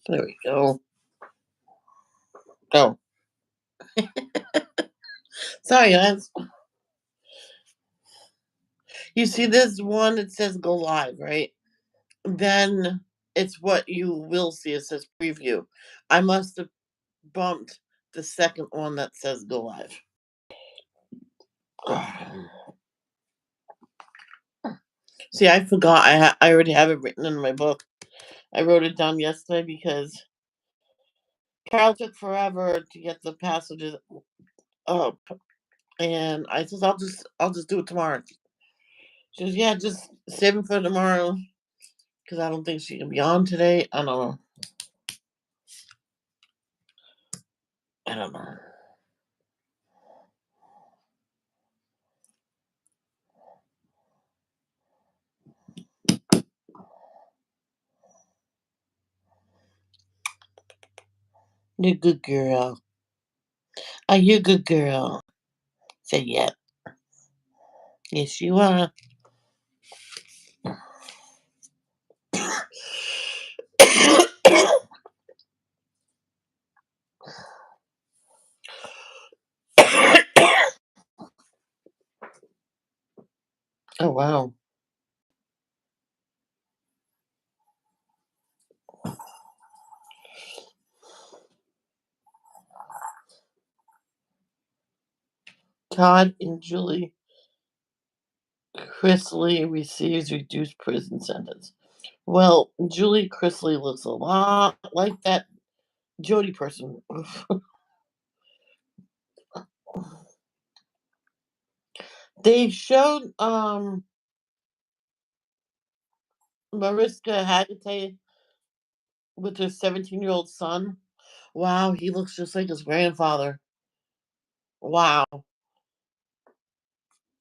There we go. Go. Sorry, guys. You see this one? It says go live, right? Then it's what you will see. It says preview. I must have bumped the second one that says go live. See, I forgot. I already have it written in my book. I wrote it down yesterday because Carol took forever to get the passages up, and I said I'll just do it tomorrow. She goes, yeah, just save it for tomorrow because I don't think she can be on today. I don't know. I don't know. You're a good girl. Are you a good girl? Say yeah. Yes, you are. Oh wow. Todd and Julie Chrisley receives reduced prison sentence. Well, Julie Chrisley looks a lot like that Jody person. They showed Mariska Hargitay with her 17-year-old son. Wow, he looks just like his grandfather. Wow.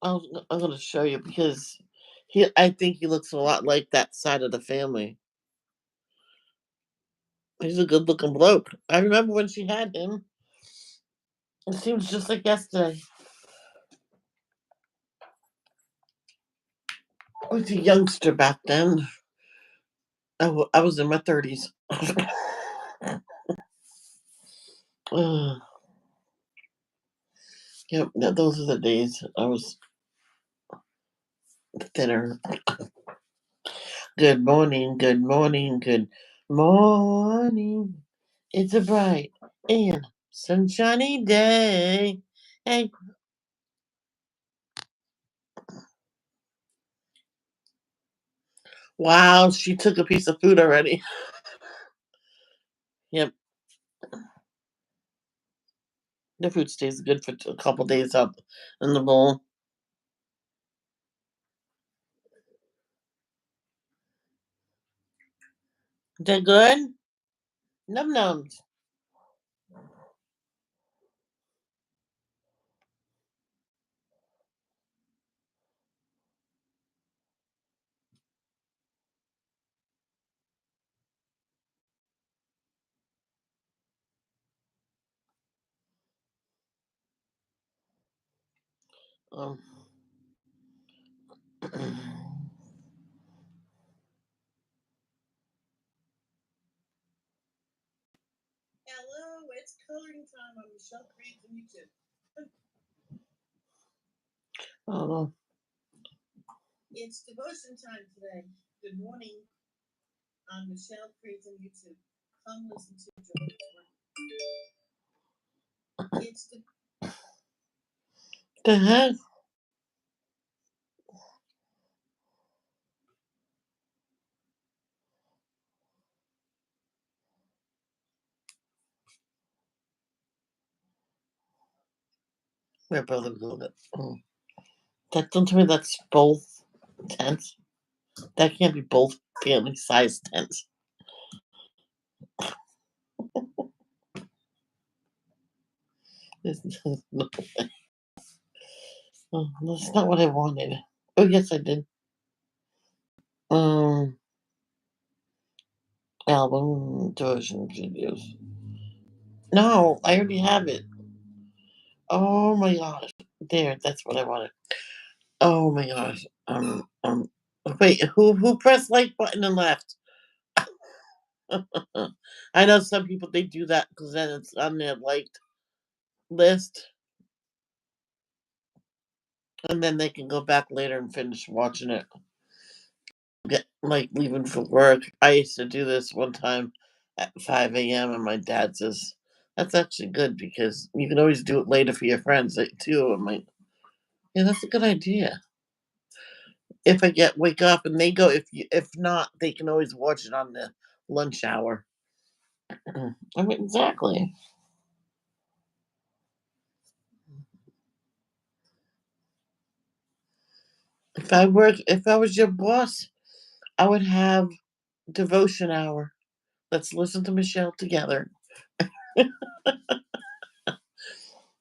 I'm going to show you because I think he looks a lot like that side of the family. He's a good looking bloke. I remember when she had him. It seems just like yesterday. I was a youngster back then. I was in my 30s. Yep, those are the days I was thinner. Good morning, good morning, good morning. It's a bright and sunshiny day. Hey, wow, she took a piece of food already. Yep, the food stays good for a couple days up in the bowl. They're good? Num nums. Um, Hello, it's coloring time on Michelle Creed's on YouTube. Oh, it's devotion time today. Good morning on Michelle Creed's on YouTube. Come listen to Jehovah's Word. It's the heck? My brother wrote it. That don't tell me that's both tents. That can't be both family size tents. No, that's not what I wanted. Oh yes, I did. Um, album version videos. No, I already have it. Oh my gosh, there. That's what I wanted. Oh my gosh. Wait. Who pressed like button and left? I know some people, they do that because then it's on their liked list, and then they can go back later and finish watching it. Get like leaving for work. I used to do this one time at 5 a.m. and my dad says that's actually good because you can always do it later for your friends too. I'm like, yeah, that's a good idea. If I get wake up and they go, if not, they can always watch it on the lunch hour. I mean, exactly. If I was your boss, I would have devotion hour. Let's listen to Michelle together.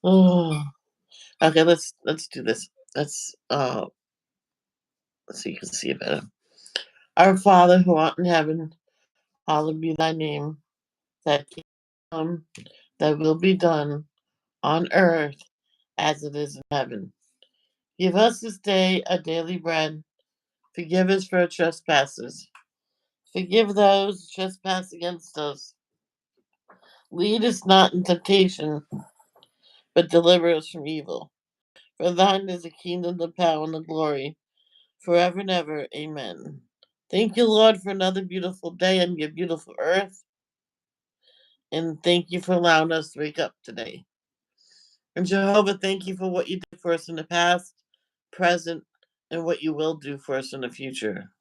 Oh, okay. Let's do this. So you can see it better. Our Father who art in heaven, hallowed be thy name. Thy kingdom come, thy will be done on earth as it is in heaven. Give us this day our daily bread. Forgive us for our trespasses. Forgive those who trespass against us. Lead us not in temptation, but deliver us from evil. For thine is the kingdom, the power, and the glory, forever and ever. Amen. Thank you, Lord, for another beautiful day on your beautiful earth. And thank you for allowing us to wake up today. And Jehovah, thank you for what you did for us in the past, present, and what you will do for us in the future.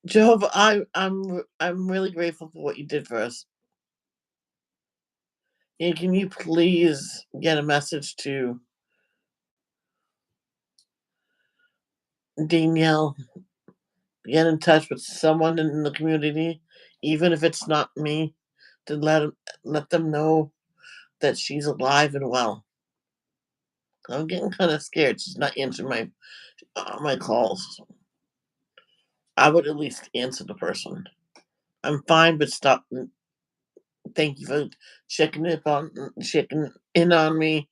Jehovah, I'm really grateful for what you did for us. And can you please get a message to Danielle? Get in touch with someone in the community, even if it's not me, to let them know that she's alive and well. I'm getting kind of scared. She's not answering my calls. I would at least answer the person. I'm fine, but stop. Thank you for checking in on me.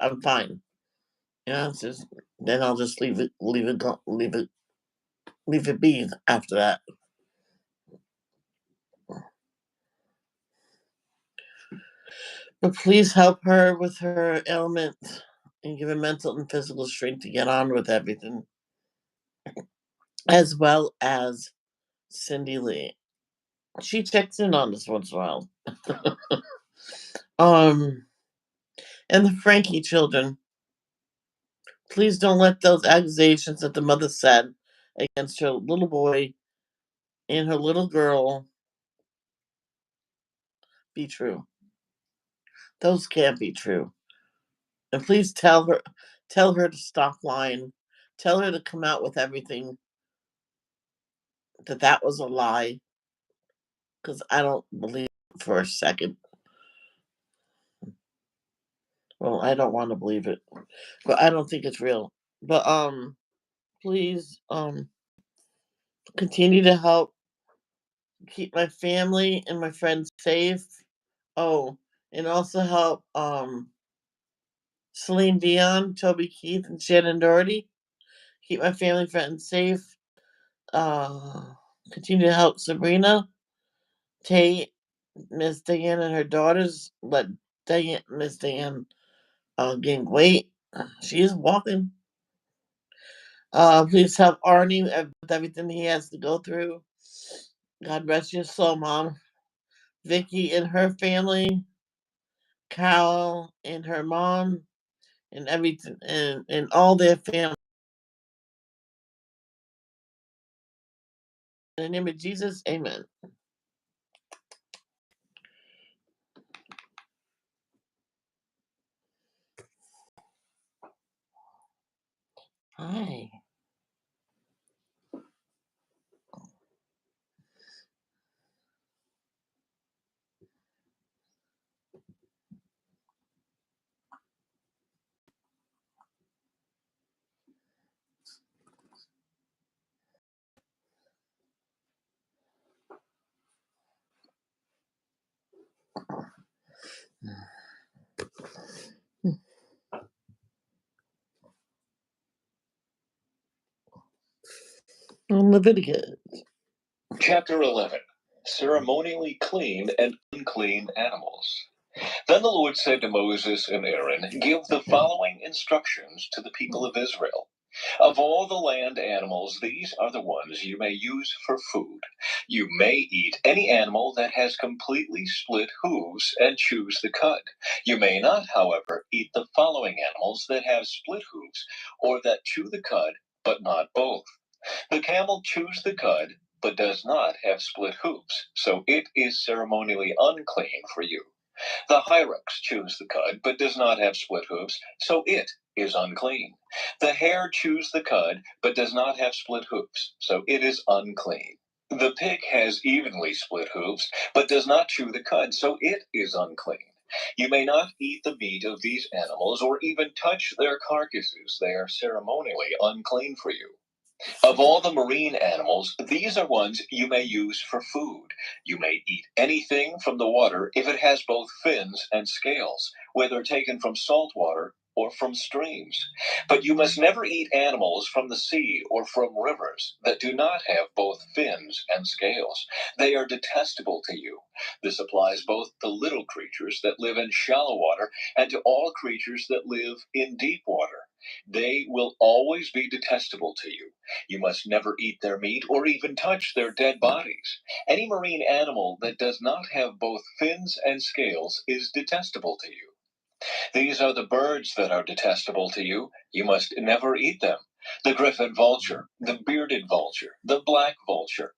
I'm fine. Yeah, it's just, then I'll just leave it be after that. But please help her with her ailment and give her mental and physical strength to get on with everything, as well as Cindy Lee. She checks in on us once in a while. um, and the Frankie children. Please don't let those accusations that the mother said against her little boy and her little girl be true. Those can't be true. And please tell her to stop lying. Tell her to come out with everything that was a lie. Because I don't believe it for a second. Well, I don't want to believe it, but I don't think it's real. But please continue to help keep my family and my friends safe. Oh, and also help Celine Dion, Toby Keith, and Shannon Doherty. Keep my family friends safe. Uh, Continue to help Sabrina, Tate, Miss Diane, and her daughters. Let Miss Diane gain weight. She is walking. Please help Arnie with everything he has to go through. God rest your soul, Mom. Vicky and her family, Carol and her mom, and everything, and all their family. In the name of Jesus, amen. Hi. Leviticus. Chapter 11. ceremonially clean and unclean animals. Then the Lord said to Moses and Aaron, "Give the following instructions to the people of Israel. Of all the land animals, these are the ones you may use for food. You may eat any animal that has completely split hooves and chews the cud. You may not, however, eat the following animals that have split hooves or that chew the cud, but not both. The camel chews the cud, but does not have split hooves, so it is ceremonially unclean for you. The hyrax chews the cud, but does not have split hooves, so it is unclean. The hare chews the cud, but does not have split hooves, so it is unclean. The pig has evenly split hooves, but does not chew the cud, so it is unclean. You may not eat the meat of these animals or even touch their carcasses. They are ceremonially unclean for you. Of all the marine animals, these are ones you may use for food. You may eat anything from the water if it has both fins and scales, whether taken from salt water or from streams. But you must never eat animals from the sea or from rivers that do not have both fins and scales. They are detestable to you. This applies both to little creatures that live in shallow water and to all creatures that live in deep water. They will always be detestable to you. You must never eat their meat or even touch their dead bodies. Any marine animal that does not have both fins and scales is detestable to you. These are the birds that are detestable to you. You must never eat them: the griffin vulture, the bearded vulture, the black vulture,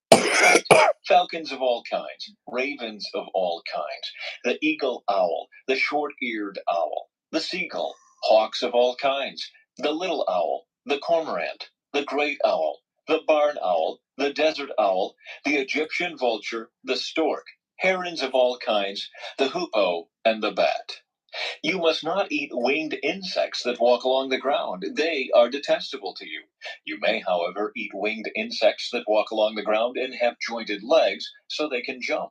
falcons of all kinds, ravens of all kinds, the eagle owl, the short-eared owl, the seagull, hawks of all kinds, the little owl, the cormorant, the great owl, the barn owl, the desert owl, the Egyptian vulture, the stork, herons of all kinds, the hoopoe, and the bat. You must not eat winged insects that walk along the ground. They are detestable to you. You may, however, eat winged insects that walk along the ground and have jointed legs so they can jump.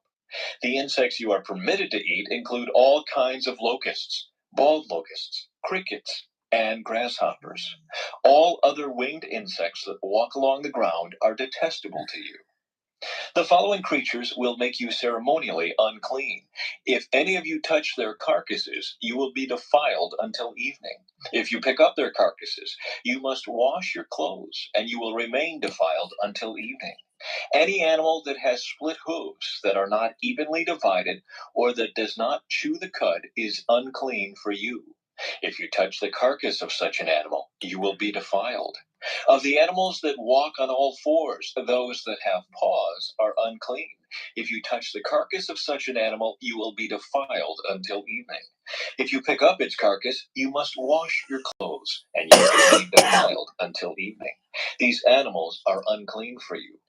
The insects you are permitted to eat include all kinds of locusts, bald locusts, crickets, and grasshoppers. All other winged insects that walk along the ground are detestable to you. The following creatures will make you ceremonially unclean. If any of you touch their carcasses, you will be defiled until evening. If you pick up their carcasses, you must wash your clothes, and you will remain defiled until evening. Any animal that has split hooves that are not evenly divided or that does not chew the cud is unclean for you. If you touch the carcass of such an animal, you will be defiled. Of the animals that walk on all fours, those that have paws are unclean. If you touch the carcass of such an animal, you will be defiled until evening. If you pick up its carcass, you must wash your clothes, and you will be defiled until evening. These animals are unclean for you.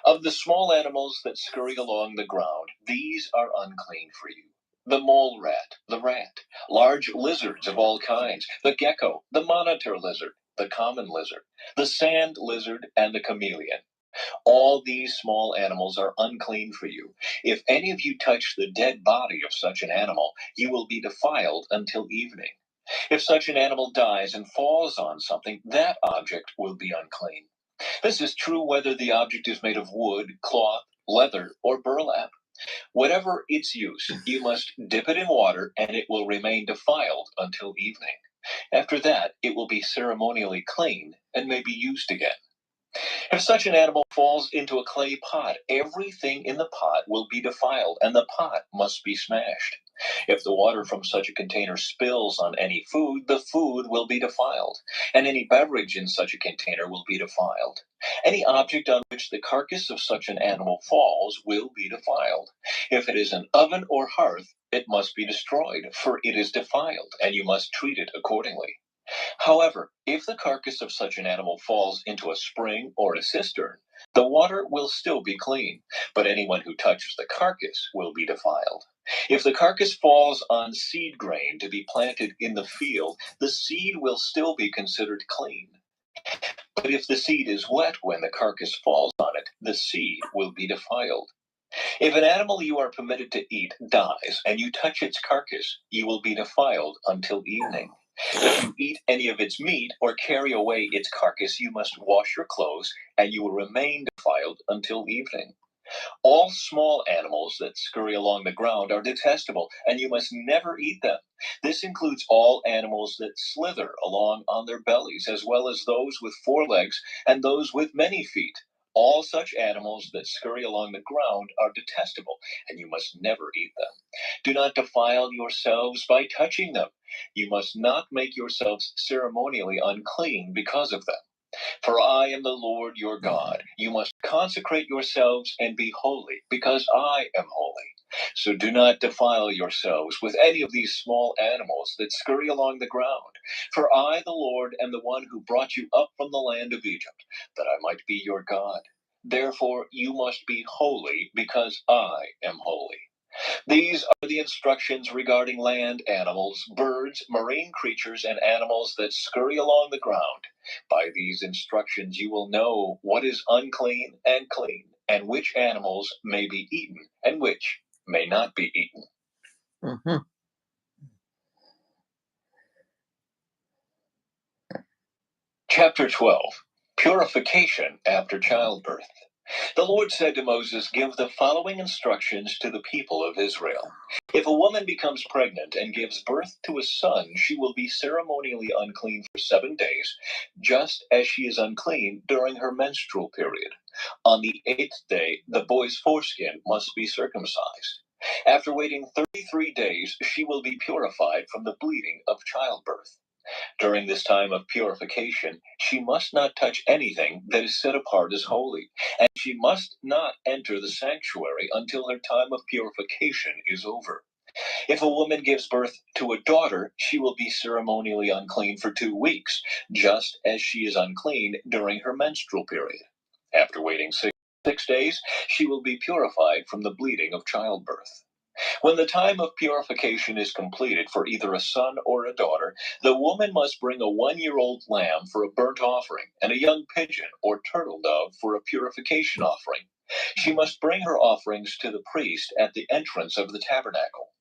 Of the small animals that scurry along the ground, these are unclean for you: the mole rat, the rat, large lizards of all kinds, the gecko, the monitor lizard, the common lizard, the sand lizard, and the chameleon. All these small animals are unclean for you. If any of you touch the dead body of such an animal, you will be defiled until evening. If such an animal dies and falls on something, that object will be unclean. This is true whether the object is made of wood, cloth, leather, or burlap. Whatever its use, you must dip it in water and it will remain defiled until evening. After that, it will be ceremonially clean and may be used again. If such an animal falls into a clay pot, everything in the pot will be defiled, and the pot must be smashed. If the water from such a container spills on any food, the food will be defiled, and any beverage in such a container will be defiled. Any object on which the carcass of such an animal falls will be defiled. If it is an oven or hearth, it must be destroyed, for it is defiled, and you must treat it accordingly. However, if the carcass of such an animal falls into a spring or a cistern, the water will still be clean, but anyone who touches the carcass will be defiled. If the carcass falls on seed grain to be planted in the field, the seed will still be considered clean. But if the seed is wet when the carcass falls on it, the seed will be defiled. If an animal you are permitted to eat dies and you touch its carcass, you will be defiled until evening. If you eat any of its meat or carry away its carcass, you must wash your clothes, and you will remain defiled until evening. All small animals that scurry along the ground are detestable, and you must never eat them. This includes all animals that slither along on their bellies, as well as those with 4 legs and those with many feet. All such animals that scurry along the ground are detestable, and you must never eat them. Do not defile yourselves by touching them. You must not make yourselves ceremonially unclean because of them. For I am the Lord your God. You must consecrate yourselves and be holy, because I am holy. So do not defile yourselves with any of these small animals that scurry along the ground. For I, the Lord, am the one who brought you up from the land of Egypt, that I might be your God. Therefore you must be holy, because I am holy. These are the instructions regarding land animals, birds, marine creatures, and animals that scurry along the ground. By these instructions you will know what is unclean and clean, and which animals may be eaten and which may not be eaten. Mm-hmm. Chapter 12. Purification after childbirth. The Lord said to Moses, "Give the following instructions to the people of Israel. If a woman becomes pregnant and gives birth to a son, she will be ceremonially unclean for 7 days, just as she is unclean during her menstrual period. On the 8th day, the boy's foreskin must be circumcised. After waiting 33 days, she will be purified from the bleeding of childbirth. During this time of purification, she must not touch anything that is set apart as holy, and she must not enter the sanctuary until her time of purification is over. If a woman gives birth to a daughter, she will be ceremonially unclean for 2 weeks, just as she is unclean during her menstrual period. After waiting 6 days, she will be purified from the bleeding of childbirth. When the time of purification is completed for either a son or a daughter, the woman must bring a 1-year-old lamb for a burnt offering and a young pigeon or turtle dove for a purification offering. She must bring her offerings to the priest at the entrance of the tabernacle.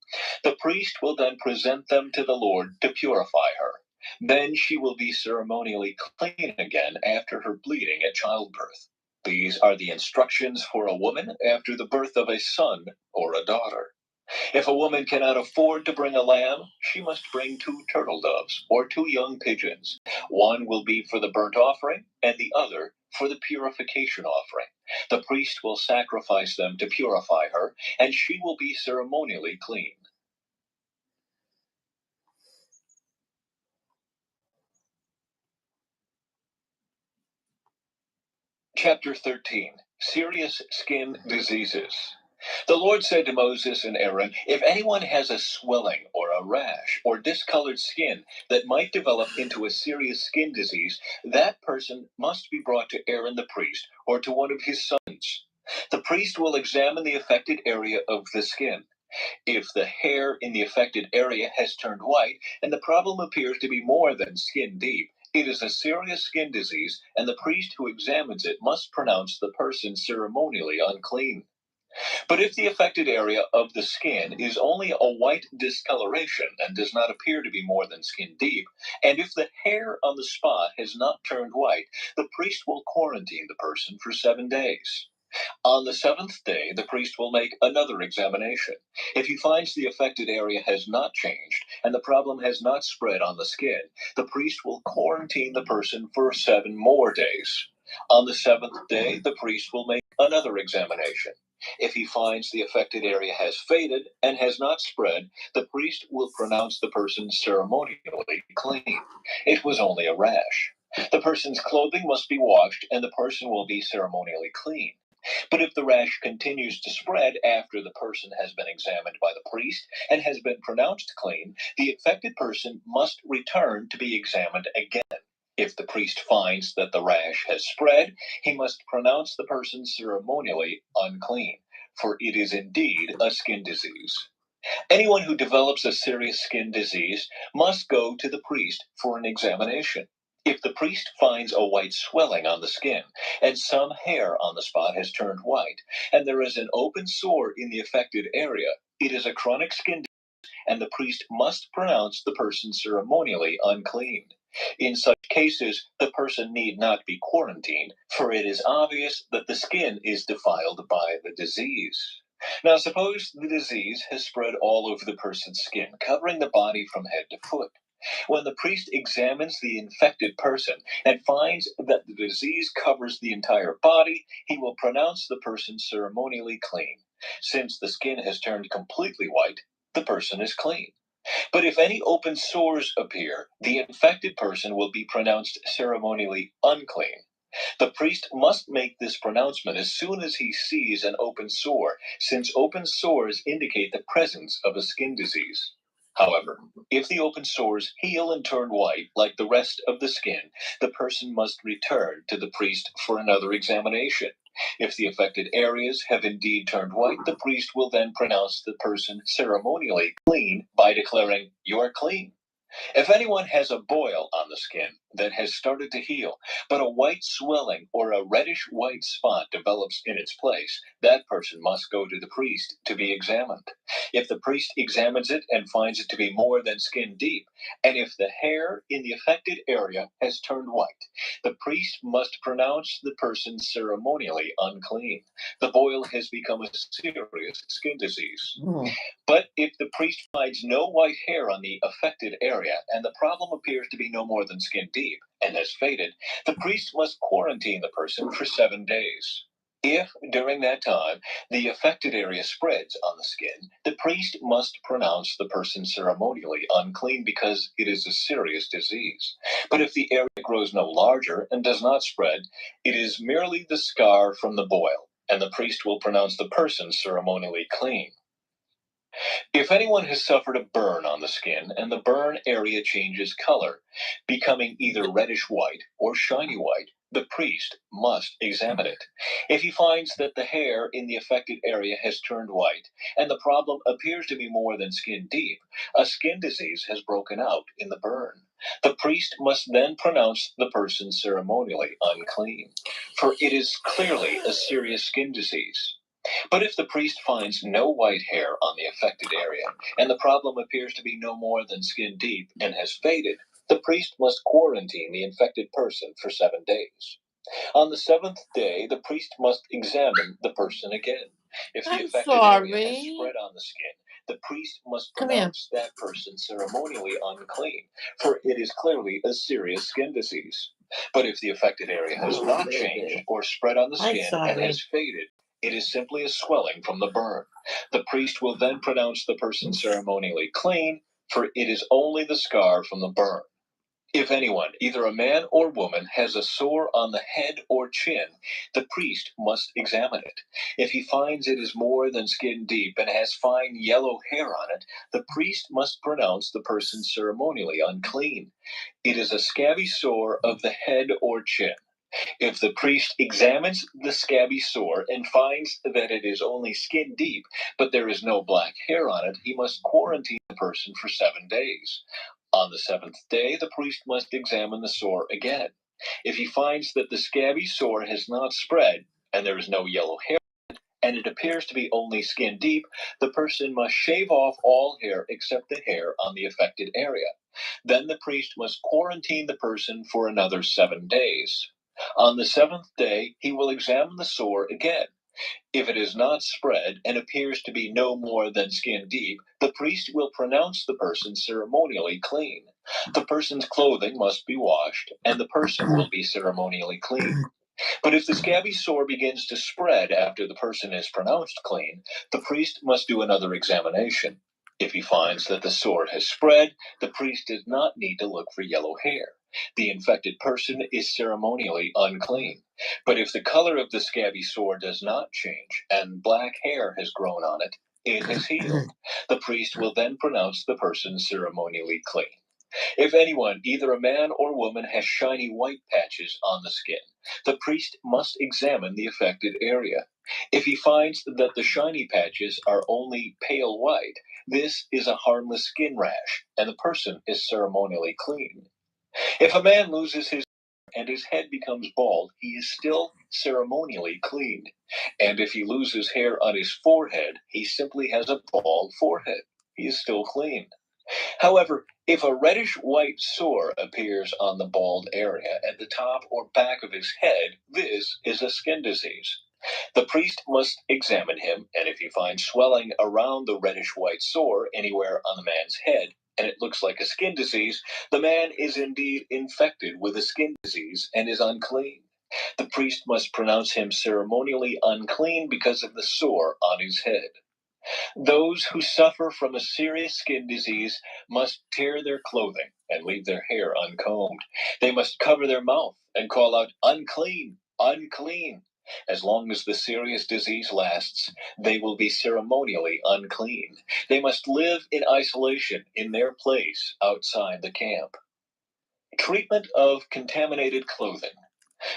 The priest will then present them to the Lord to purify her. Then she will be ceremonially clean again after her bleeding at childbirth. These are the instructions for a woman after the birth of a son or a daughter. If a woman cannot afford to bring a lamb, she must bring 2 turtle doves or 2 young pigeons. One will be for the burnt offering, and the other for the purification offering. The priest will sacrifice them to purify her, and she will be ceremonially clean. Chapter 13. Serious Skin Diseases. The Lord said to Moses and Aaron, "If anyone has a swelling or a rash or discolored skin that might develop into a serious skin disease, that person must be brought to Aaron the priest or to one of his sons. The priest will examine the affected area of the skin. If the hair in the affected area has turned white and the problem appears to be more than skin deep, it is a serious skin disease, and the priest who examines it must pronounce the person ceremonially unclean. But if the affected area of the skin is only a white discoloration and does not appear to be more than skin deep, and if the hair on the spot has not turned white, the priest will quarantine the person for 7 days. On the 7th day, the priest will make another examination. If he finds the affected area has not changed and the problem has not spread on the skin, the priest will quarantine the person for 7 more days. On the 7th day, the priest will make another examination. If he finds the affected area has faded and has not spread, the priest will pronounce the person ceremonially clean. It was only a rash. The person's clothing must be washed and the person will be ceremonially clean. But if the rash continues to spread after the person has been examined by the priest and has been pronounced clean, the affected person must return to be examined again. If the priest finds that the rash has spread, he must pronounce the person ceremonially unclean, for it is indeed a skin disease. Anyone who develops a serious skin disease must go to the priest for an examination. If the priest finds a white swelling on the skin, and some hair on the spot has turned white, and there is an open sore in the affected area, it is a chronic skin disease, and the priest must pronounce the person ceremonially unclean. In such cases, the person need not be quarantined, for it is obvious that the skin is defiled by the disease. Now, suppose the disease has spread all over the person's skin, covering the body from head to foot. When the priest examines the infected person and finds that the disease covers the entire body, he will pronounce the person ceremonially clean. Since the skin has turned completely white, the person is clean. But if any open sores appear, the infected person will be pronounced ceremonially unclean. The priest must make this pronouncement as soon as he sees an open sore, since open sores indicate the presence of a skin disease. However, if the open sores heal and turn white like the rest of the skin, the person must return to the priest for another examination. If the affected areas have indeed turned white, the priest will then pronounce the person ceremonially clean by declaring, "You are clean." If anyone has a boil on the skin that has started to heal, but a white swelling or a reddish white spot develops in its place, that person must go to the priest to be examined. If the priest examines it and finds it to be more than skin deep, and if the hair in the affected area has turned white, the priest must pronounce the person ceremonially unclean. The boil has become a serious skin disease. But if the priest finds no white hair on the affected area and the problem appears to be no more than skin deep and has faded, the priest must quarantine the person for 7 days. If, during that time, the affected area spreads on the skin, the priest must pronounce the person ceremonially unclean because it is a serious disease. But if the area grows no larger and does not spread, it is merely the scar from the boil, and the priest will pronounce the person ceremonially clean. If anyone has suffered a burn on the skin and the burn area changes color, becoming either reddish white or shiny white, the priest must examine it. If he finds that the hair in the affected area has turned white and the problem appears to be more than skin deep, a skin disease has broken out in the burn. The priest must then pronounce the person ceremonially unclean, for it is clearly a serious skin disease. But if the priest finds no white hair on the affected area, and the problem appears to be no more than skin deep and has faded, the priest must quarantine the infected person for 7 days. On the 7th day, the priest must examine the person again. If the affected area has spread on the skin, the priest must pronounce that person ceremonially unclean, for it is clearly a serious skin disease. But if the affected area has not changed or spread on the skin and has faded, it is simply a swelling from the burn. The priest will then pronounce the person ceremonially clean, for it is only the scar from the burn. If anyone, either a man or woman, has a sore on the head or chin, the priest must examine it. If he finds it is more than skin deep and has fine yellow hair on it, the priest must pronounce the person ceremonially unclean. It is a scabby sore of the head or chin. If the priest examines the scabby sore and finds that it is only skin deep, but there is no black hair on it, he must quarantine the person for 7 days. On the 7th day, the priest must examine the sore again. If he finds that the scabby sore has not spread and there is no yellow hair, and it appears to be only skin deep, the person must shave off all hair except the hair on the affected area. Then the priest must quarantine the person for another 7 days. On the 7th day, he will examine the sore again. If it is not spread and appears to be no more than skin deep, the priest will pronounce the person ceremonially clean. The person's clothing must be washed, and the person will be ceremonially clean. But if the scabby sore begins to spread after the person is pronounced clean, the priest must do another examination. If he finds that the sore has spread, the priest does not need to look for yellow hair. The infected person is ceremonially unclean. But if the color of the scabby sore does not change and black hair has grown on it, it has healed. The priest will then pronounce the person ceremonially clean. If anyone, either a man or woman, has shiny white patches on the skin, the priest must examine the affected area. If he finds that the shiny patches are only pale white, this is a harmless skin rash, and the person is ceremonially clean. If a man loses his hair and his head becomes bald, he is still ceremonially clean. And if he loses hair on his forehead, he simply has a bald forehead. He is still clean. However, if a reddish-white sore appears on the bald area at the top or back of his head, this is a skin disease. The priest must examine him, and if he finds swelling around the reddish-white sore anywhere on the man's head, and it looks like a skin disease, the man is indeed infected with a skin disease and is unclean. The priest must pronounce him ceremonially unclean because of the sore on his head. Those who suffer from a serious skin disease must tear their clothing and leave their hair uncombed. They must cover their mouth and call out, "Unclean, unclean." As long as the serious disease lasts, they will be ceremonially unclean. They must live in isolation in their place outside the camp. Treatment of contaminated clothing.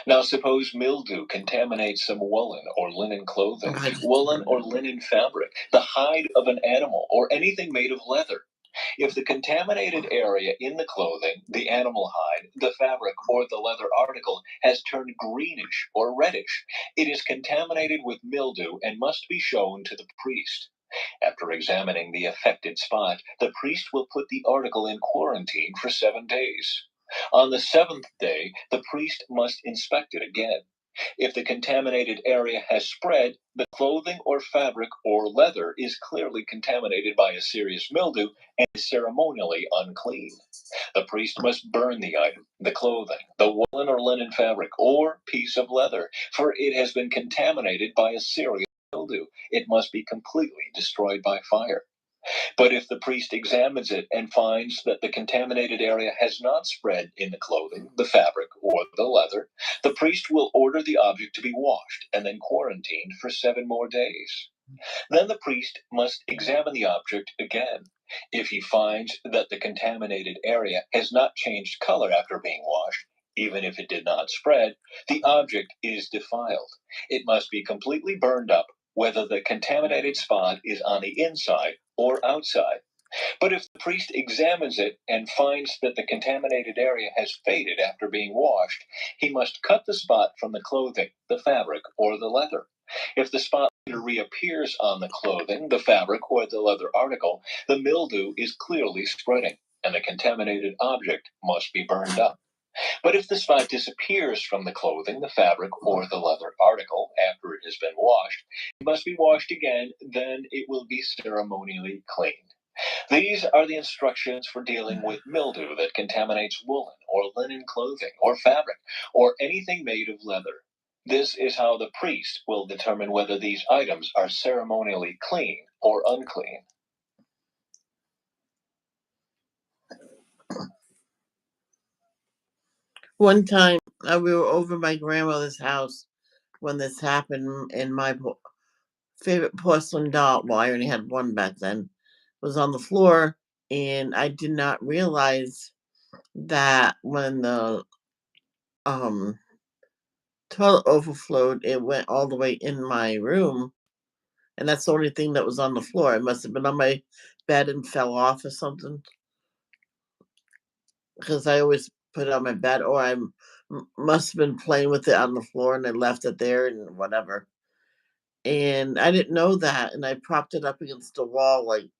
Now suppose mildew contaminates some woolen or linen clothing, woolen or linen fabric, the hide of an animal, or anything made of leather. If the contaminated area in the clothing, the animal hide, the fabric, or the leather article has turned greenish or reddish, it is contaminated with mildew and must be shown to the priest. After examining the affected spot, the priest will put the article in quarantine for 7 days. On the seventh day, the priest must inspect it again. If the contaminated area has spread, the clothing or fabric or leather is clearly contaminated by a serious mildew and is ceremonially unclean. The priest must burn the item, the clothing, the woolen or linen fabric, or piece of leather, for it has been contaminated by a serious mildew. It must be completely destroyed by fire. But if the priest examines it and finds that the contaminated area has not spread in the clothing, the fabric, or the leather, the priest will order the object to be washed and then quarantined for 7 more days. Then the priest must examine the object again. If he finds that the contaminated area has not changed color after being washed, even if it did not spread, the object is defiled. It must be completely burned up, whether the contaminated spot is on the inside or outside. But if the priest examines it and finds that the contaminated area has faded after being washed, he must cut the spot from the clothing, the fabric, or the leather. If the spot later reappears on the clothing, the fabric, or the leather article, the mildew is clearly spreading, and the contaminated object must be burned up. But if the spot disappears from the clothing, the fabric, or the leather article after it has been washed, it must be washed again, then it will be ceremonially cleaned. These are the instructions for dealing with mildew that contaminates woolen or linen clothing or fabric or anything made of leather. This is how the priest will determine whether these items are ceremonially clean or unclean. One time, we were over my grandmother's house when this happened, and my favorite porcelain doll, well, I only had one back then, was on the floor, and I did not realize that when the um toilet overflowed, it went all the way in my room, and that's the only thing that was on the floor. It must have been on my bed and fell off or something, because I always put it on my bed, or must have been playing with it on the floor and I left it there and whatever. And I didn't know that, and I propped it up against the wall like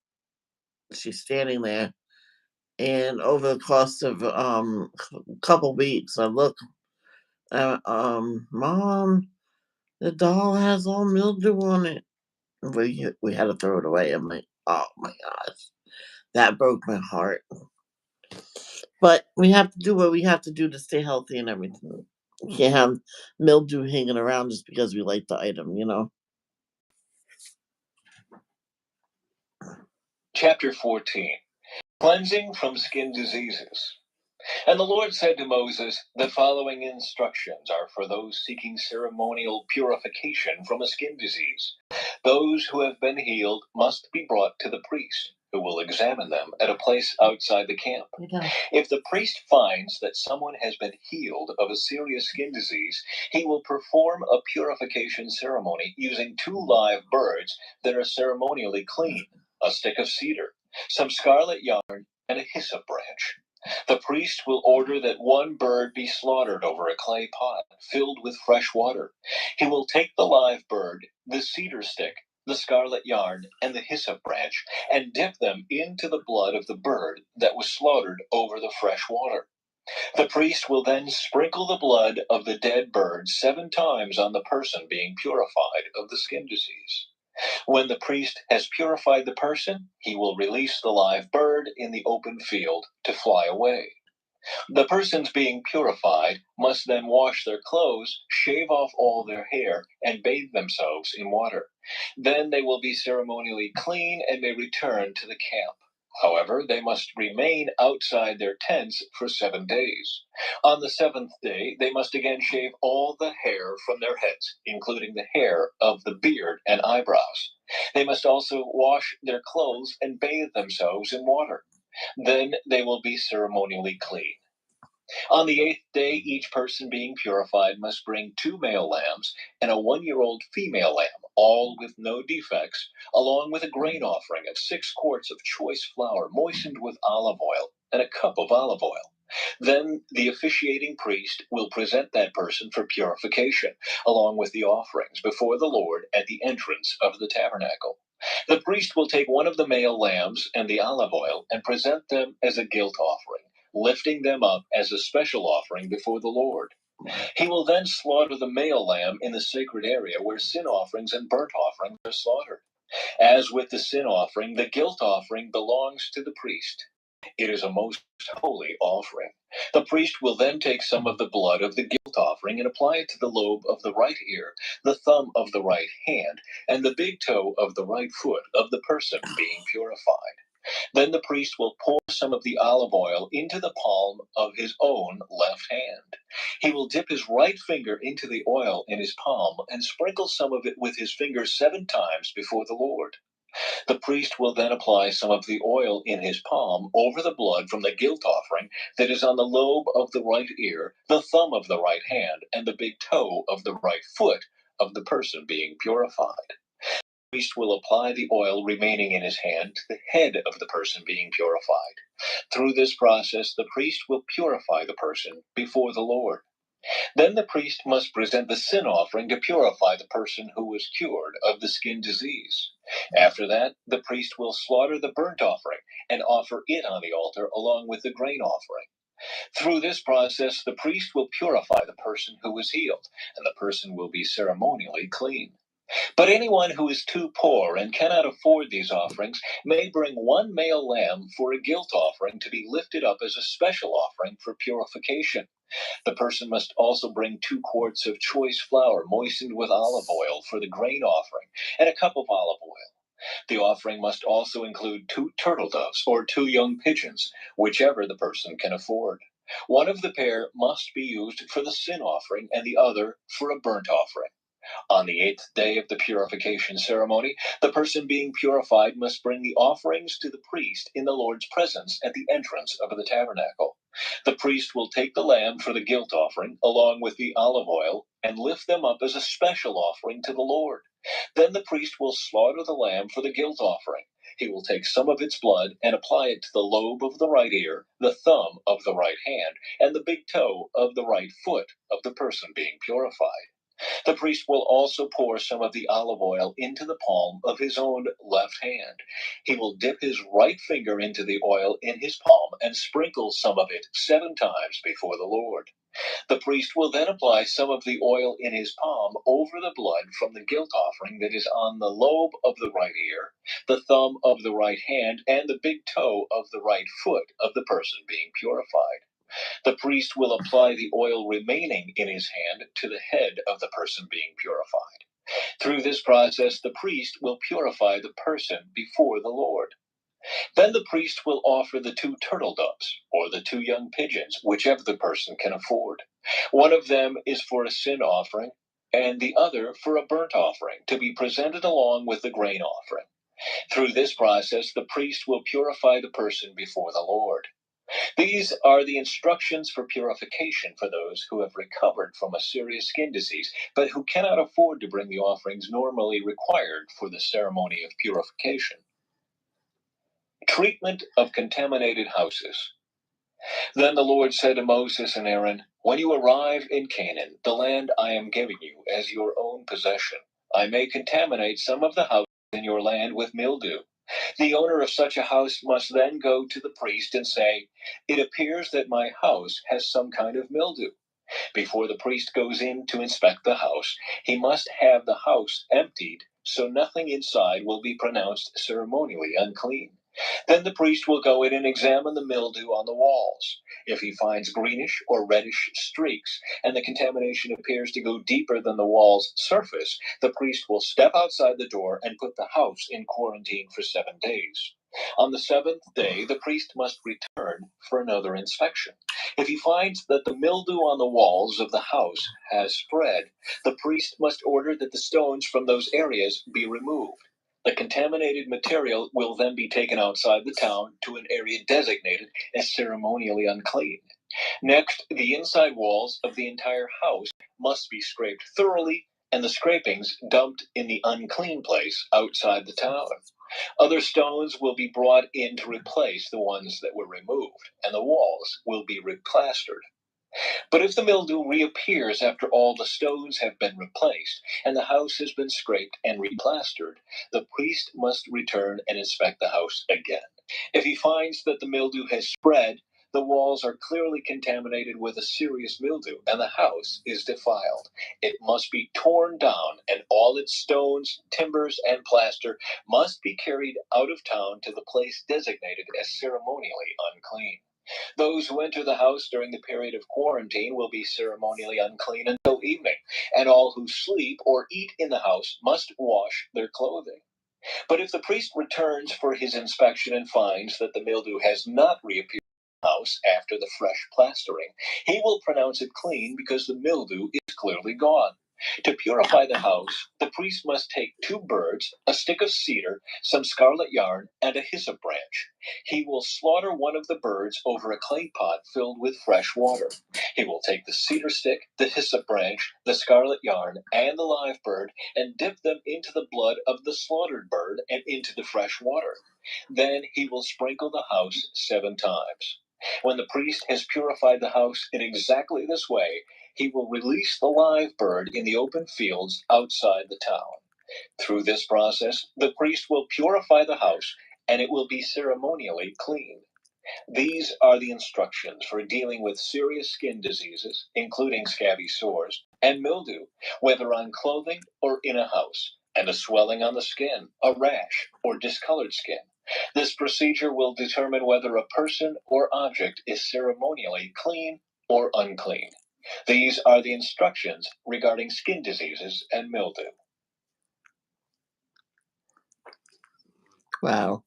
she's standing there. And over the course of couple weeks, I look, Mom, the doll has all mildew on it. We had to throw it away. I'm like, oh my gosh, that broke my heart. But we have to do what we have to do to stay healthy and everything. We can't have mildew hanging around just because we like the item, you know. Chapter 14. Cleansing from skin diseases. And the Lord said to Moses, "The following instructions are for those seeking ceremonial purification from a skin disease. Those who have been healed must be brought to the priest, who will examine them at a place outside the camp. Yeah. If the priest finds that someone has been healed of a serious skin disease, he will perform a purification ceremony using 2 live birds that are ceremonially clean, a stick of cedar, some scarlet yarn, and a hyssop branch. The priest will order that 1 bird be slaughtered over a clay pot filled with fresh water. He will take the live bird, the cedar stick, the scarlet yarn, and the hyssop branch, and dip them into the blood of the bird that was slaughtered over the fresh water. The priest will then sprinkle the blood of the dead bird 7 times on the person being purified of the skin disease. When the priest has purified the person, he will release the live bird in the open field to fly away. The persons being purified must then wash their clothes, shave off all their hair, and bathe themselves in water. Then they will be ceremonially clean and may return to the camp. However, they must remain outside their tents for 7 days. On the 7th day, they must again shave all the hair from their heads, including the hair of the beard and eyebrows. They must also wash their clothes and bathe themselves in water. Then they will be ceremonially clean. On the 8th day, each person being purified must bring 2 male lambs and a 1-year-old female lamb, all with no defects, along with a grain offering of 6 quarts of choice flour moistened with olive oil and a cup of olive oil. Then the officiating priest will present that person for purification, along with the offerings, before the Lord at the entrance of the tabernacle. The priest will take one of the male lambs and the olive oil and present them as a guilt offering, lifting them up as a special offering before the Lord. He will then slaughter the male lamb in the sacred area where sin offerings and burnt offerings are slaughtered. As with the sin offering, the guilt offering belongs to the priest. It is a most holy offering. The priest will then take some of the blood of the guilt offering and apply it to the lobe of the right ear, the thumb of the right hand, and the big toe of the right foot of the person being purified. Then the priest will pour some of the olive oil into the palm of his own left hand. He will dip his right finger into the oil in his palm and sprinkle some of it with his finger 7 times before the Lord. The priest will then apply some of the oil in his palm over the blood from the guilt offering that is on the lobe of the right ear, the thumb of the right hand, and the big toe of the right foot of the person being purified. The priest will apply the oil remaining in his hand to the head of the person being purified. Through this process, the priest will purify the person before the Lord. Then the priest must present the sin offering to purify the person who was cured of the skin disease. After that, the priest will slaughter the burnt offering and offer it on the altar along with the grain offering. Through this process, the priest will purify the person who was healed, and the person will be ceremonially clean. But anyone who is too poor and cannot afford these offerings may bring 1 male lamb for a guilt offering to be lifted up as a special offering for purification. The person must also bring 2 quarts of choice flour moistened with olive oil for the grain offering and a cup of olive oil. The offering must also include 2 turtle doves or 2 young pigeons, whichever the person can afford. One of the pair must be used for the sin offering and the other for a burnt offering. On the 8th day of the purification ceremony, the person being purified must bring the offerings to the priest in the Lord's presence at the entrance of the tabernacle. The priest will take the lamb for the guilt offering, along with the olive oil, and lift them up as a special offering to the Lord. Then the priest will slaughter the lamb for the guilt offering. He will take some of its blood and apply it to the lobe of the right ear, the thumb of the right hand, and the big toe of the right foot of the person being purified. The priest will also pour some of the olive oil into the palm of his own left hand. He will dip his right finger into the oil in his palm and sprinkle some of it 7 times before the Lord. The priest will then apply some of the oil in his palm over the blood from the guilt offering that is on the lobe of the right ear, the thumb of the right hand, and the big toe of the right foot of the person being purified. The priest will apply the oil remaining in his hand to the head of the person being purified. Through this process, the priest will purify the person before the Lord. Then the priest will offer the 2 turtle doves or the 2 young pigeons, whichever the person can afford. One of them is for a sin offering, and the other for a burnt offering, to be presented along with the grain offering. Through this process, the priest will purify the person before the Lord. These are the instructions for purification for those who have recovered from a serious skin disease, but who cannot afford to bring the offerings normally required for the ceremony of purification. Treatment of contaminated houses. Then the Lord said to Moses and Aaron, "When you arrive in Canaan, the land I am giving you as your own possession, I may contaminate some of the houses in your land with mildew. The owner of such a house must then go to the priest and say, "It appears that my house has some kind of mildew." Before the priest goes in to inspect the house, he must have the house emptied so nothing inside will be pronounced ceremonially unclean. Then the priest will go in and examine the mildew on the walls. If he finds greenish or reddish streaks and the contamination appears to go deeper than the wall's surface, the priest will step outside the door and put the house in quarantine for 7 days. On the 7th day, the priest must return for another inspection. If he finds that the mildew on the walls of the house has spread, the priest must order that the stones from those areas be removed. The contaminated material will then be taken outside the town to an area designated as ceremonially unclean. Next, the inside walls of the entire house must be scraped thoroughly and the scrapings dumped in the unclean place outside the town. Other stones will be brought in to replace the ones that were removed, and the walls will be replastered. But if the mildew reappears after all the stones have been replaced and the house has been scraped and replastered, the priest must return and inspect the house again. If he finds that the mildew has spread, the walls are clearly contaminated with a serious mildew and the house is defiled. It must be torn down and all its stones, timbers, and plaster must be carried out of town to the place designated as ceremonially unclean. Those who enter the house during the period of quarantine will be ceremonially unclean until evening, and all who sleep or eat in the house must wash their clothing. But if the priest returns for his inspection and finds that the mildew has not reappeared in the house after the fresh plastering, he will pronounce it clean because the mildew is clearly gone. To purify the house, the priest must take 2 birds, a stick of cedar, some scarlet yarn, and a hyssop branch. He will slaughter one of the birds over a clay pot filled with fresh water. He will take the cedar stick, the hyssop branch, the scarlet yarn, and the live bird, and dip them into the blood of the slaughtered bird and into the fresh water. Then he will sprinkle the house 7 times. When the priest has purified the house in exactly this way, he will release the live bird in the open fields outside the town. Through this process, the priest will purify the house and it will be ceremonially clean. These are the instructions for dealing with serious skin diseases, including scabby sores, and mildew, whether on clothing or in a house, and a swelling on the skin, a rash, or discolored skin. This procedure will determine whether a person or object is ceremonially clean or unclean. These are the instructions regarding skin diseases and mildew. Wow.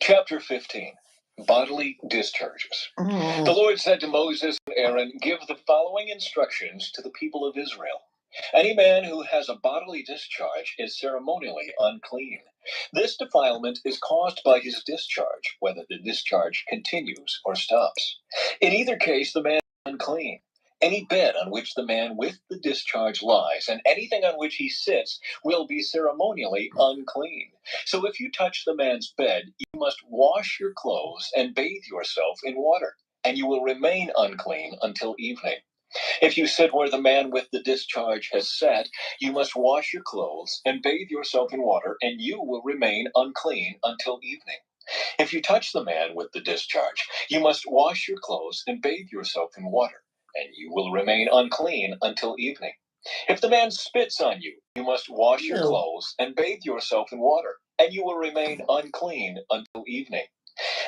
Chapter 15. Bodily Discharges. The Lord said to Moses and Aaron, "Give the following instructions to the people of Israel. Any man who has a bodily discharge is ceremonially unclean. This defilement is caused by his discharge, whether the discharge continues or stops. In either case, the man is unclean. Any bed on which the man with the discharge lies and anything on which he sits will be ceremonially unclean. So if you touch the man's bed, you must wash your clothes and bathe yourself in water, and you will remain unclean until evening. If you sit where the man with the discharge has sat, you must wash your clothes and bathe yourself in water, and you will remain unclean until evening. If you touch the man with the discharge, you must wash your clothes and bathe yourself in water, and you will remain unclean until evening. If the man spits on you, you must wash your clothes and bathe yourself in water, and you will remain unclean until evening.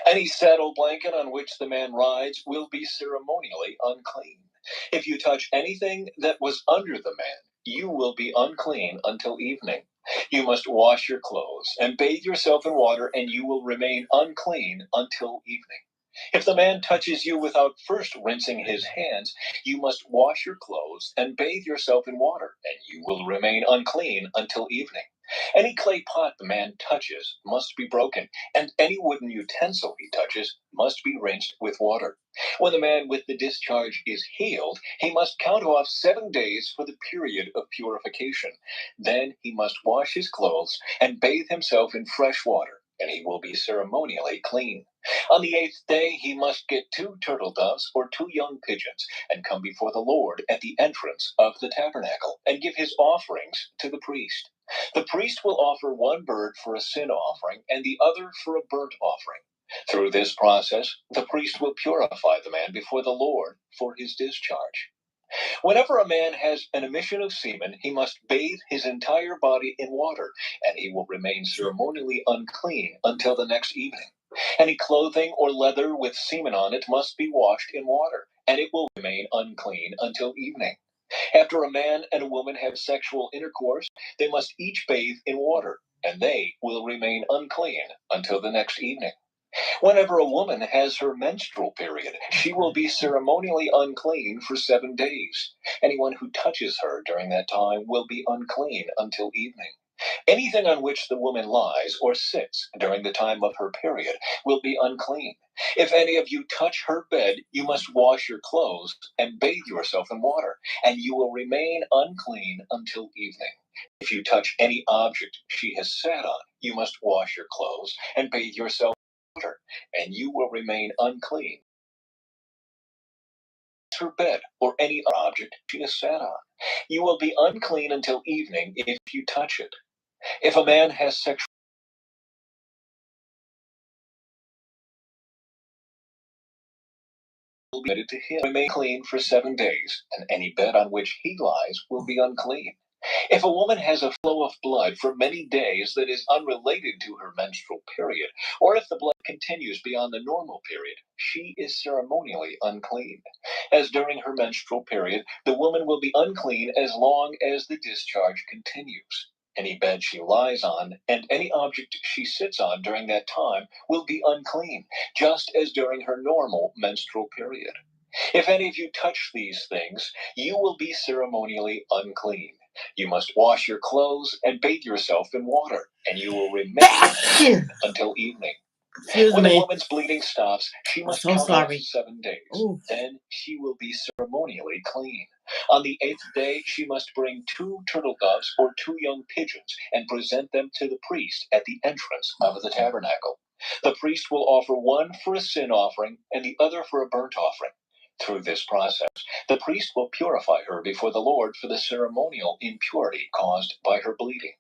Any saddle blanket on which the man rides will be ceremonially unclean. If you touch anything that was under the man, you will be unclean until evening. You must wash your clothes and bathe yourself in water, and you will remain unclean until evening. If the man touches you without first rinsing his hands, you must wash your clothes and bathe yourself in water, and you will remain unclean until evening. Any clay pot the man touches must be broken, and any wooden utensil he touches must be rinsed with water. When the man with the discharge is healed, he must count off 7 days for the period of purification. Then he must wash his clothes and bathe himself in fresh water, and he will be ceremonially clean. On the 8th day he must get 2 turtle doves or 2 young pigeons, and come before the Lord at the entrance of the tabernacle, and give his offerings to the priest. The priest will offer one bird for a sin offering and the other for a burnt offering. Through this process, the priest will purify the man before the Lord for his discharge. Whenever a man has an emission of semen, he must bathe his entire body in water, and he will remain ceremonially unclean until the next evening. Any clothing or leather with semen on it must be washed in water, and it will remain unclean until evening. After a man and a woman have sexual intercourse, they must each bathe in water, and they will remain unclean until the next evening. Whenever a woman has her menstrual period, she will be ceremonially unclean for 7 days. Anyone who touches her during that time will be unclean until evening. Anything on which the woman lies or sits during the time of her period will be unclean. If any of you touch her bed, you must wash your clothes and bathe yourself in water, and you will remain unclean until evening. If you touch any object she has sat on, you must wash your clothes and bathe yourself in water, and you will remain unclean. Her bed or any other object she has sat on. You will be unclean until evening if you touch it. If a man has sexual will be admitted to him, remain clean for 7 days, and any bed on which he lies will be unclean. If a woman has a flow of blood for many days that is unrelated to her menstrual period, or if the blood continues beyond the normal period, she is ceremonially unclean. As during her menstrual period, the woman will be unclean as long as the discharge continues. Any bed she lies on and any object she sits on during that time will be unclean, just as during her normal menstrual period. If any of you touch these things, you will be ceremonially unclean. You must wash your clothes and bathe yourself in water, and you will remain clean until evening. Excuse When a me. woman's bleeding stops, she must So count off sorry. 7 days. Ooh. Then she will be ceremonially clean. On the 8th day, she must bring 2 turtle doves or 2 young pigeons and present them to the priest at the entrance of the tabernacle. The priest will offer one for a sin offering and the other for a burnt offering. Through this process, the priest will purify her before the Lord for the ceremonial impurity caused by her bleeding.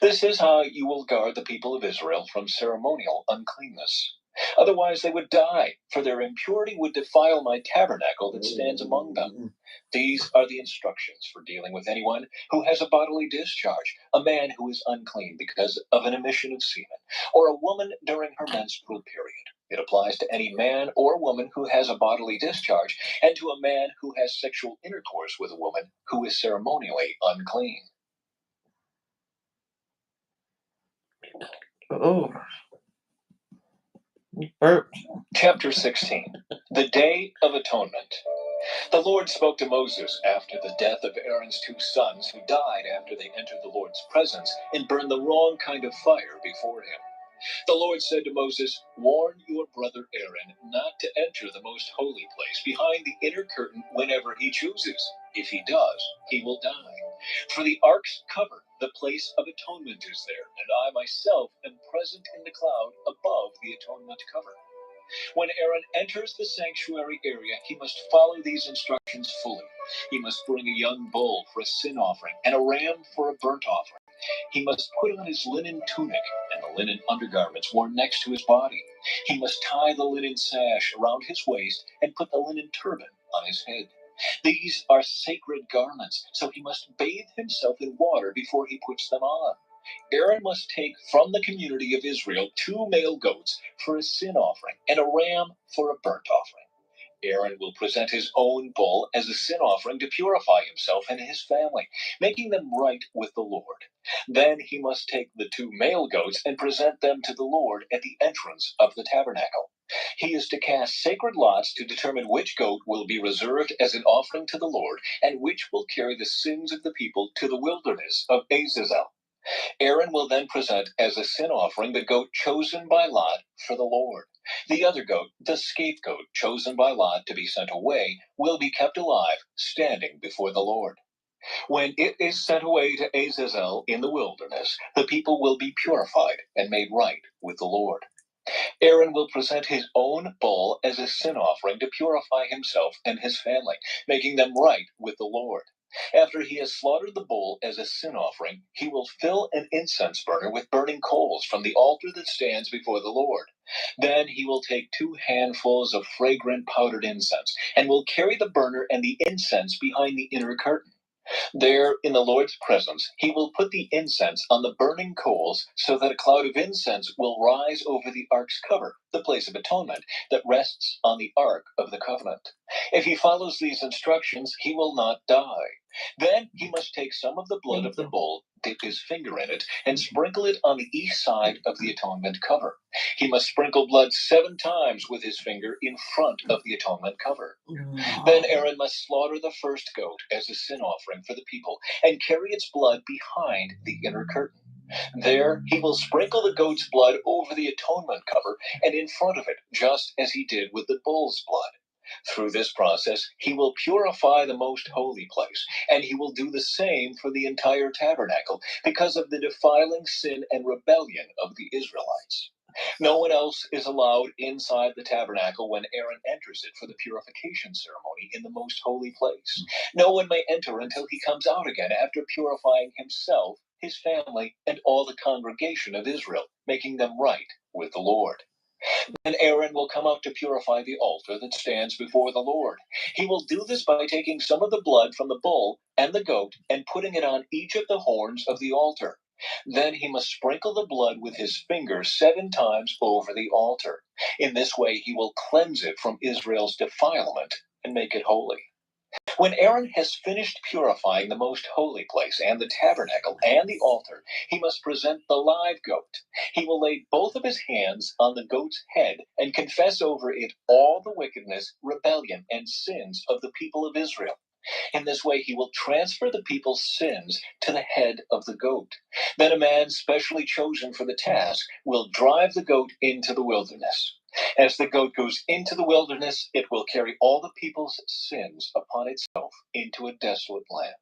This is how you will guard the people of Israel from ceremonial uncleanness. Otherwise they would die, for their impurity would defile my tabernacle that stands among them. These are the instructions for dealing with anyone who has a bodily discharge, a man who is unclean because of an emission of semen, or a woman during her menstrual period. It applies to any man or woman who has a bodily discharge, and to a man who has sexual intercourse with a woman who is ceremonially unclean. Oh, burp. Chapter 16. The Day of Atonement. The Lord spoke to Moses after the death of Aaron's 2 sons who died after they entered the Lord's presence and burned the wrong kind of fire before him. The Lord said to Moses, "Warn your brother Aaron not to enter the most holy place behind the inner curtain whenever he chooses. If he does, he will die. For the ark's cover, the place of atonement is there, and I myself am present in the cloud above the atonement cover. When Aaron enters the sanctuary area, he must follow these instructions fully. He must bring a young bull for a sin offering and a ram for a burnt offering. He must put on his linen tunic and the linen undergarments worn next to his body. He must tie the linen sash around his waist and put the linen turban on his head. These are sacred garments, so he must bathe himself in water before he puts them on. Aaron must take from the community of Israel 2 male goats for a sin offering and a ram for a burnt offering. Aaron will present his own bull as a sin offering to purify himself and his family, making them right with the Lord. Then he must take the 2 male goats and present them to the Lord at the entrance of the tabernacle. He is to cast sacred lots to determine which goat will be reserved as an offering to the Lord and which will carry the sins of the people to the wilderness of Azazel. Aaron will then present as a sin offering the goat chosen by lot for the Lord. The other goat, the scapegoat chosen by lot to be sent away, will be kept alive, standing before the Lord. When it is sent away to Azazel in the wilderness, the people will be purified and made right with the Lord. Aaron will present his own bull as a sin offering to purify himself and his family, making them right with the Lord. After he has slaughtered the bull as a sin offering, he will fill an incense burner with burning coals from the altar that stands before the Lord. Then he will take 2 handfuls of fragrant powdered incense and will carry the burner and the incense behind the inner curtain. There, in the Lord's presence, he will put the incense on the burning coals so that a cloud of incense will rise over the ark's cover, the place of atonement, that rests on the ark of the covenant. If he follows these instructions, he will not die. Then he must take some of the blood of the bull, dip his finger in it, and sprinkle it on the east side of the atonement cover. He must sprinkle blood 7 times with his finger in front of the atonement cover. Then Aaron must slaughter the first goat as a sin offering for the people and carry its blood behind the inner curtain. There he will sprinkle the goat's blood over the atonement cover and in front of it, just as he did with the bull's blood. Through this process, he will purify the most holy place, and he will do the same for the entire tabernacle because of the defiling sin and rebellion of the Israelites. No one else is allowed inside the tabernacle when Aaron enters it for the purification ceremony in the most holy place. No one may enter until he comes out again after purifying himself, his family, and all the congregation of Israel, making them right with the Lord. Then Aaron will come out to purify the altar that stands before the Lord. He will do this by taking some of the blood from the bull and the goat and putting it on each of the horns of the altar. Then he must sprinkle the blood with his finger 7 times over the altar. In this way he will cleanse it from Israel's defilement and make it holy. When Aaron has finished purifying the most holy place and the tabernacle and the altar, he must present the live goat. He will lay both of his hands on the goat's head and confess over it all the wickedness, rebellion, and sins of the people of Israel. In this way, he will transfer the people's sins to the head of the goat. Then a man specially chosen for the task will drive the goat into the wilderness. As the goat goes into the wilderness, it will carry all the people's sins upon itself into a desolate land.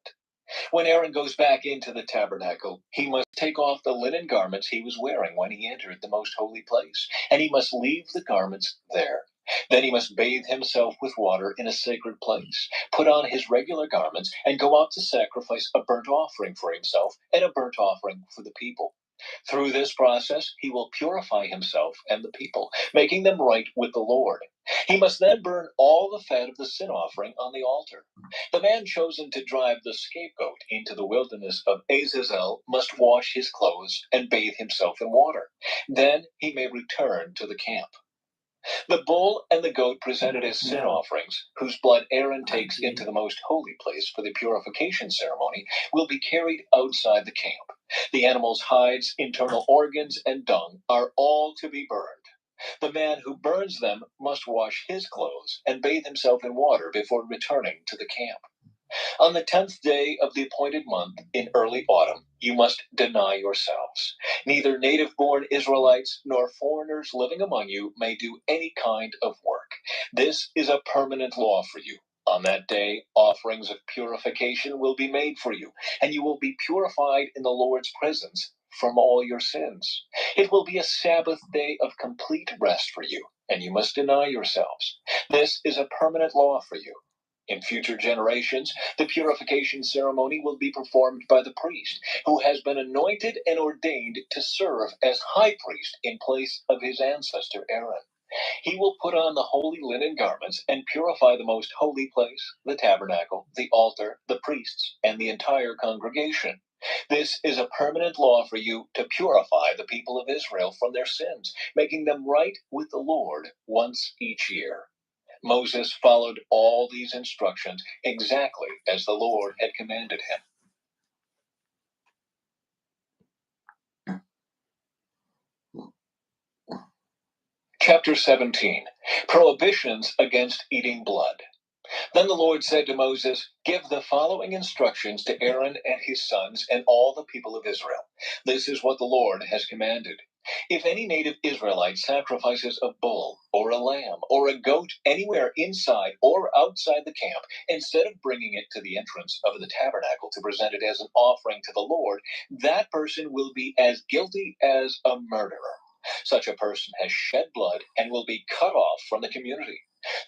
When Aaron goes back into the tabernacle, he must take off the linen garments he was wearing when he entered the most holy place, and he must leave the garments there. Then he must bathe himself with water in a sacred place, put on his regular garments, and go out to sacrifice a burnt offering for himself and a burnt offering for the people. Through this process, he will purify himself and the people, making them right with the Lord. He must then burn all the fat of the sin offering on the altar. The man chosen to drive the scapegoat into the wilderness of Azazel must wash his clothes and bathe himself in water. Then he may return to the camp. The bull and the goat presented as sin offerings, whose blood Aaron takes into the most holy place for the purification ceremony, will be carried outside the camp. The animal's hides, internal organs, and dung are all to be burned. The man who burns them must wash his clothes and bathe himself in water before returning to the camp. On the 10th day of the appointed month in early autumn, you must deny yourselves. Neither native-born Israelites nor foreigners living among you may do any kind of work. This is a permanent law for you. On that day, offerings of purification will be made for you, and you will be purified in the Lord's presence from all your sins. It will be a Sabbath day of complete rest for you, and you must deny yourselves. This is a permanent law for you. In future generations, the purification ceremony will be performed by the priest, who has been anointed and ordained to serve as high priest in place of his ancestor Aaron. He will put on the holy linen garments and purify the most holy place, the tabernacle, the altar, the priests, and the entire congregation. This is a permanent law for you to purify the people of Israel from their sins, making them right with the Lord once each year. Moses followed all these instructions exactly as the Lord had commanded him. Chapter 17. Prohibitions against eating blood. Then the Lord said to Moses, "Give the following instructions to Aaron and his sons and all the people of Israel. This is what the Lord has commanded. If any native Israelite sacrifices a bull or a lamb or a goat anywhere inside or outside the camp, instead of bringing it to the entrance of the tabernacle to present it as an offering to the Lord, that person will be as guilty as a murderer. Such a person has shed blood and will be cut off from the community.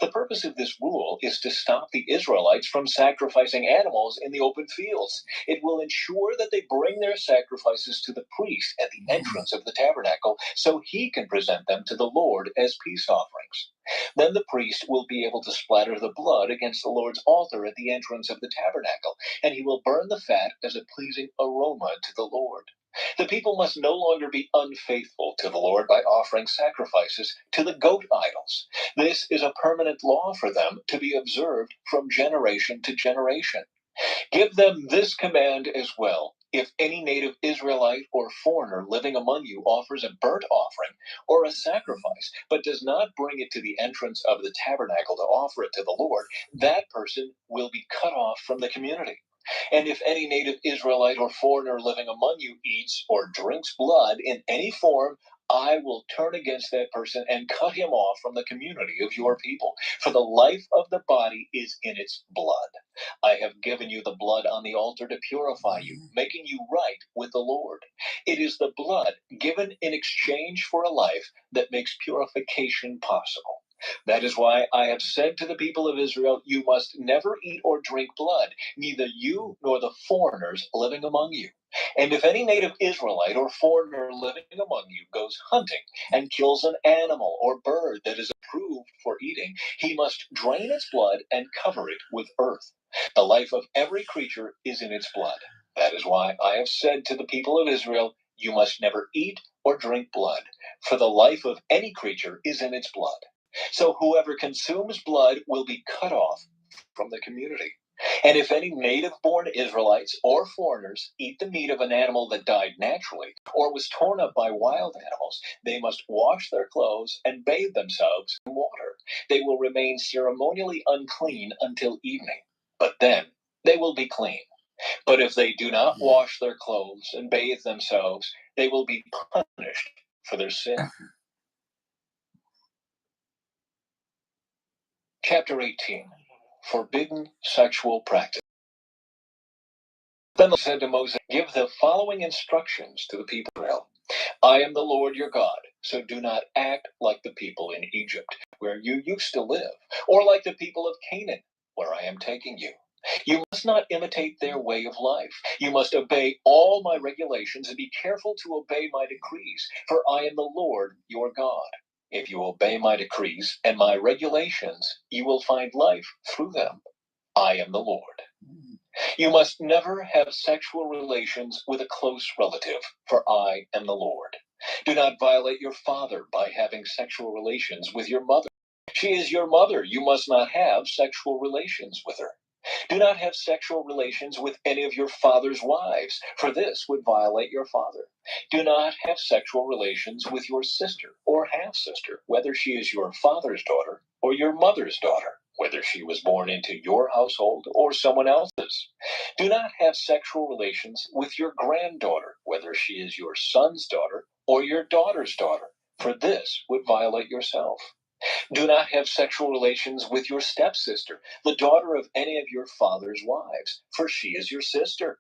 The purpose of this rule is to stop the Israelites from sacrificing animals in the open fields. It will ensure that they bring their sacrifices to the priest at the entrance of the tabernacle so he can present them to the Lord as peace offerings. Then the priest will be able to splatter the blood against the Lord's altar at the entrance of the tabernacle, and he will burn the fat as a pleasing aroma to the Lord. The people must no longer be unfaithful to the Lord by offering sacrifices to the goat idols. This is a permanent law for them to be observed from generation to generation. Give them this command as well. If any native Israelite or foreigner living among you offers a burnt offering or a sacrifice, but does not bring it to the entrance of the tabernacle to offer it to the Lord, that person will be cut off from the community. And if any native Israelite or foreigner living among you eats or drinks blood in any form, I will turn against that person and cut him off from the community of your people. For the life of the body is in its blood. I have given you the blood on the altar to purify you, making you right with the Lord. It is the blood given in exchange for a life that makes purification possible. That is why I have said to the people of Israel, you must never eat or drink blood, neither you nor the foreigners living among you. And if any native Israelite or foreigner living among you goes hunting and kills an animal or bird that is approved for eating, he must drain its blood and cover it with earth. The life of every creature is in its blood. That is why I have said to the people of Israel, you must never eat or drink blood, for the life of any creature is in its blood. So whoever consumes blood will be cut off from the community. And if any native-born Israelites or foreigners eat the meat of an animal that died naturally or was torn up by wild animals, they must wash their clothes and bathe themselves in water. They will remain ceremonially unclean until evening, but then they will be clean. But if they do not wash their clothes and bathe themselves, they will be punished for their sin. Chapter 18. Forbidden Sexual Practice. Then the Lord said to Moses, give the following instructions to the people of Israel. I am the Lord your God, so do not act like the people in Egypt, where you used to live, or like the people of Canaan, where I am taking you. You must not imitate their way of life. You must obey all my regulations and be careful to obey my decrees, for I am the Lord your God. If you obey my decrees and my regulations, you will find life through them. I am the Lord. You must never have sexual relations with a close relative, for I am the Lord. Do not violate your father by having sexual relations with your mother. She is your mother. You must not have sexual relations with her. Do not have sexual relations with any of your father's wives, for this would violate your father. Do not have sexual relations with your sister or half-sister, whether she is your father's daughter or your mother's daughter, whether she was born into your household or someone else's. Do not have sexual relations with your granddaughter, whether she is your son's daughter or your daughter's daughter, for this would violate yourself. Do not have sexual relations with your stepsister, the daughter of any of your father's wives, for she is your sister.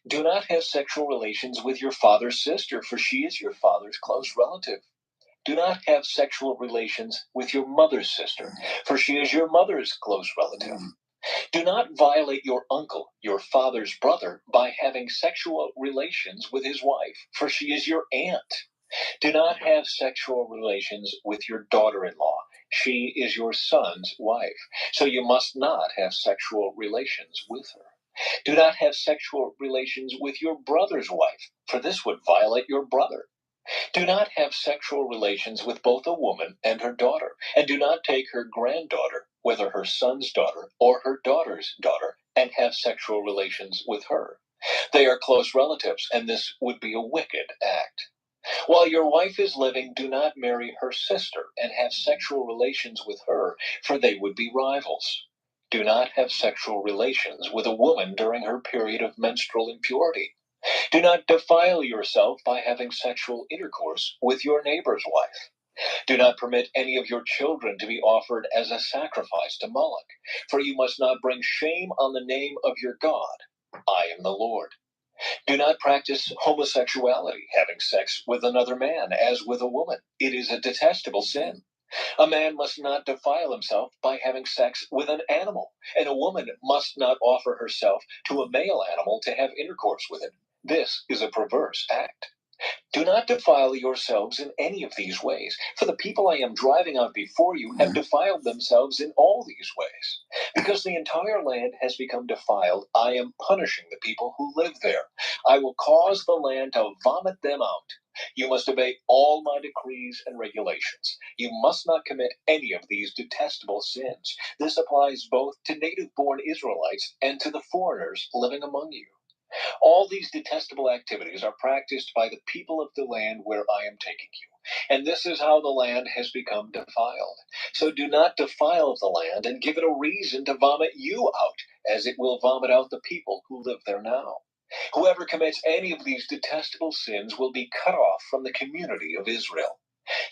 Do not have sexual relations with your father's sister, for she is your father's close relative. Do not have sexual relations with your mother's sister, for she is your mother's close relative. Do not violate your uncle, your father's brother, by having sexual relations with his wife, for she is your aunt. Do not have sexual relations with your daughter-in-law. She is your son's wife, so you must not have sexual relations with her. Do not have sexual relations with your brother's wife, for this would violate your brother. Do not have sexual relations with both a woman and her daughter, and do not take her granddaughter, whether her son's daughter or her daughter's daughter, and have sexual relations with her. They are close relatives, and this would be a wicked act. While your wife is living, do not marry her sister and have sexual relations with her, for they would be rivals. Do not have sexual relations with a woman during her period of menstrual impurity. Do not defile yourself by having sexual intercourse with your neighbor's wife. Do not permit any of your children to be offered as a sacrifice to Moloch, for you must not bring shame on the name of your God. I am the Lord. Do not practice homosexuality, having sex with another man as with a woman. It is a detestable sin. A man must not defile himself by having sex with an animal, and a woman must not offer herself to a male animal to have intercourse with it. This is a perverse act. Do not defile yourselves in any of these ways, for the people I am driving out before you have defiled themselves in all these ways. Because the entire land has become defiled, I am punishing the people who live there. I will cause the land to vomit them out. You must obey all my decrees and regulations. You must not commit any of these detestable sins. This applies both to native-born Israelites and to the foreigners living among you. All these detestable activities are practiced by the people of the land where I am taking you, and this is how the land has become defiled. So do not defile the land and give it a reason to vomit you out, as it will vomit out the people who live there now. Whoever commits any of these detestable sins will be cut off from the community of Israel.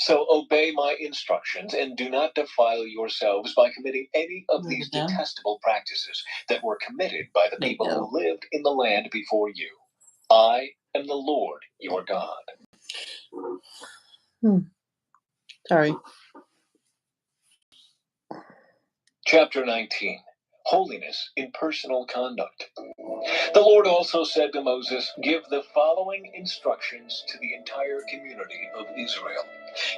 So obey my instructions and do not defile yourselves by committing any of these detestable practices that were committed by the people who lived in the land before you. I am the Lord your God. Sorry. Chapter 19. Holiness in personal conduct. The Lord also said to Moses, "Give the following instructions to the entire community of Israel.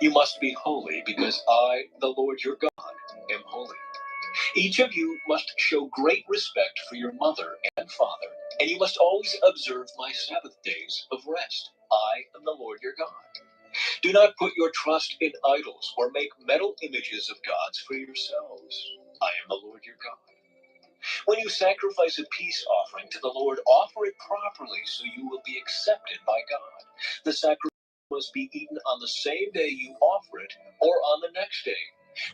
You must be holy because I, the Lord your God, am holy. Each of you must show great respect for your mother and father, and you must always observe my Sabbath days of rest. I am the Lord your God. Do not put your trust in idols or make metal images of gods for yourselves. I am the Lord your God. When you sacrifice a peace offering to the Lord, offer it properly so you will be accepted by God. The sacrifice must be eaten on the same day you offer it or on the next day.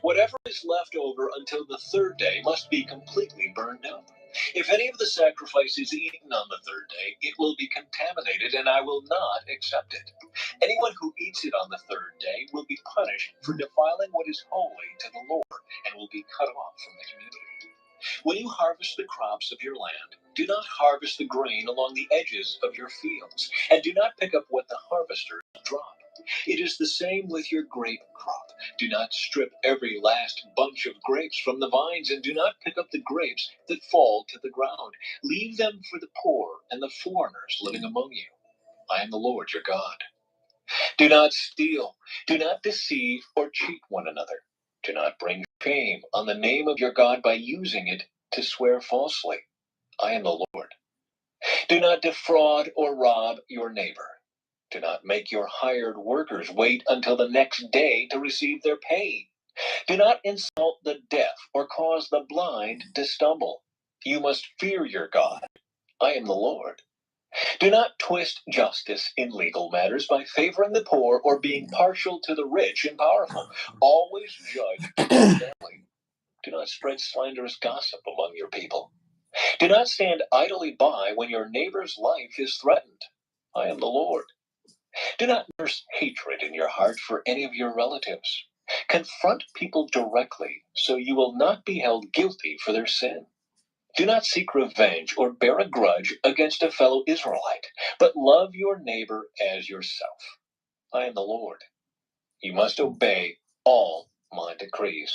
Whatever is left over until the third day must be completely burned up. If any of the sacrifice is eaten on the third day, it will be contaminated and I will not accept it. Anyone who eats it on the third day will be punished for defiling what is holy to the Lord and will be cut off from the community. When you harvest the crops of your land, do not harvest the grain along the edges of your fields, and do not pick up what the harvesters drop. It is the same with your grape crop. Do not strip every last bunch of grapes from the vines, and do not pick up the grapes that fall to the ground. Leave them for the poor and the foreigners living among you. I am the Lord your God. Do not steal. Do not deceive or cheat one another. Do not bring shame on the name of your God by using it to swear falsely. I am the Lord. Do not defraud or rob your neighbor. Do not make your hired workers wait until the next day to receive their pay. Do not insult the deaf or cause the blind to stumble. You must fear your God. I am the Lord. Do not twist justice in legal matters by favoring the poor or being partial to the rich and powerful. Always judge fairly. Do not spread slanderous gossip among your people. Do not stand idly by when your neighbor's life is threatened. I am the Lord. Do not nurse hatred in your heart for any of your relatives. Confront people directly so you will not be held guilty for their sin. Do not seek revenge or bear a grudge against a fellow Israelite, but love your neighbor as yourself. I am the Lord. You must obey all my decrees.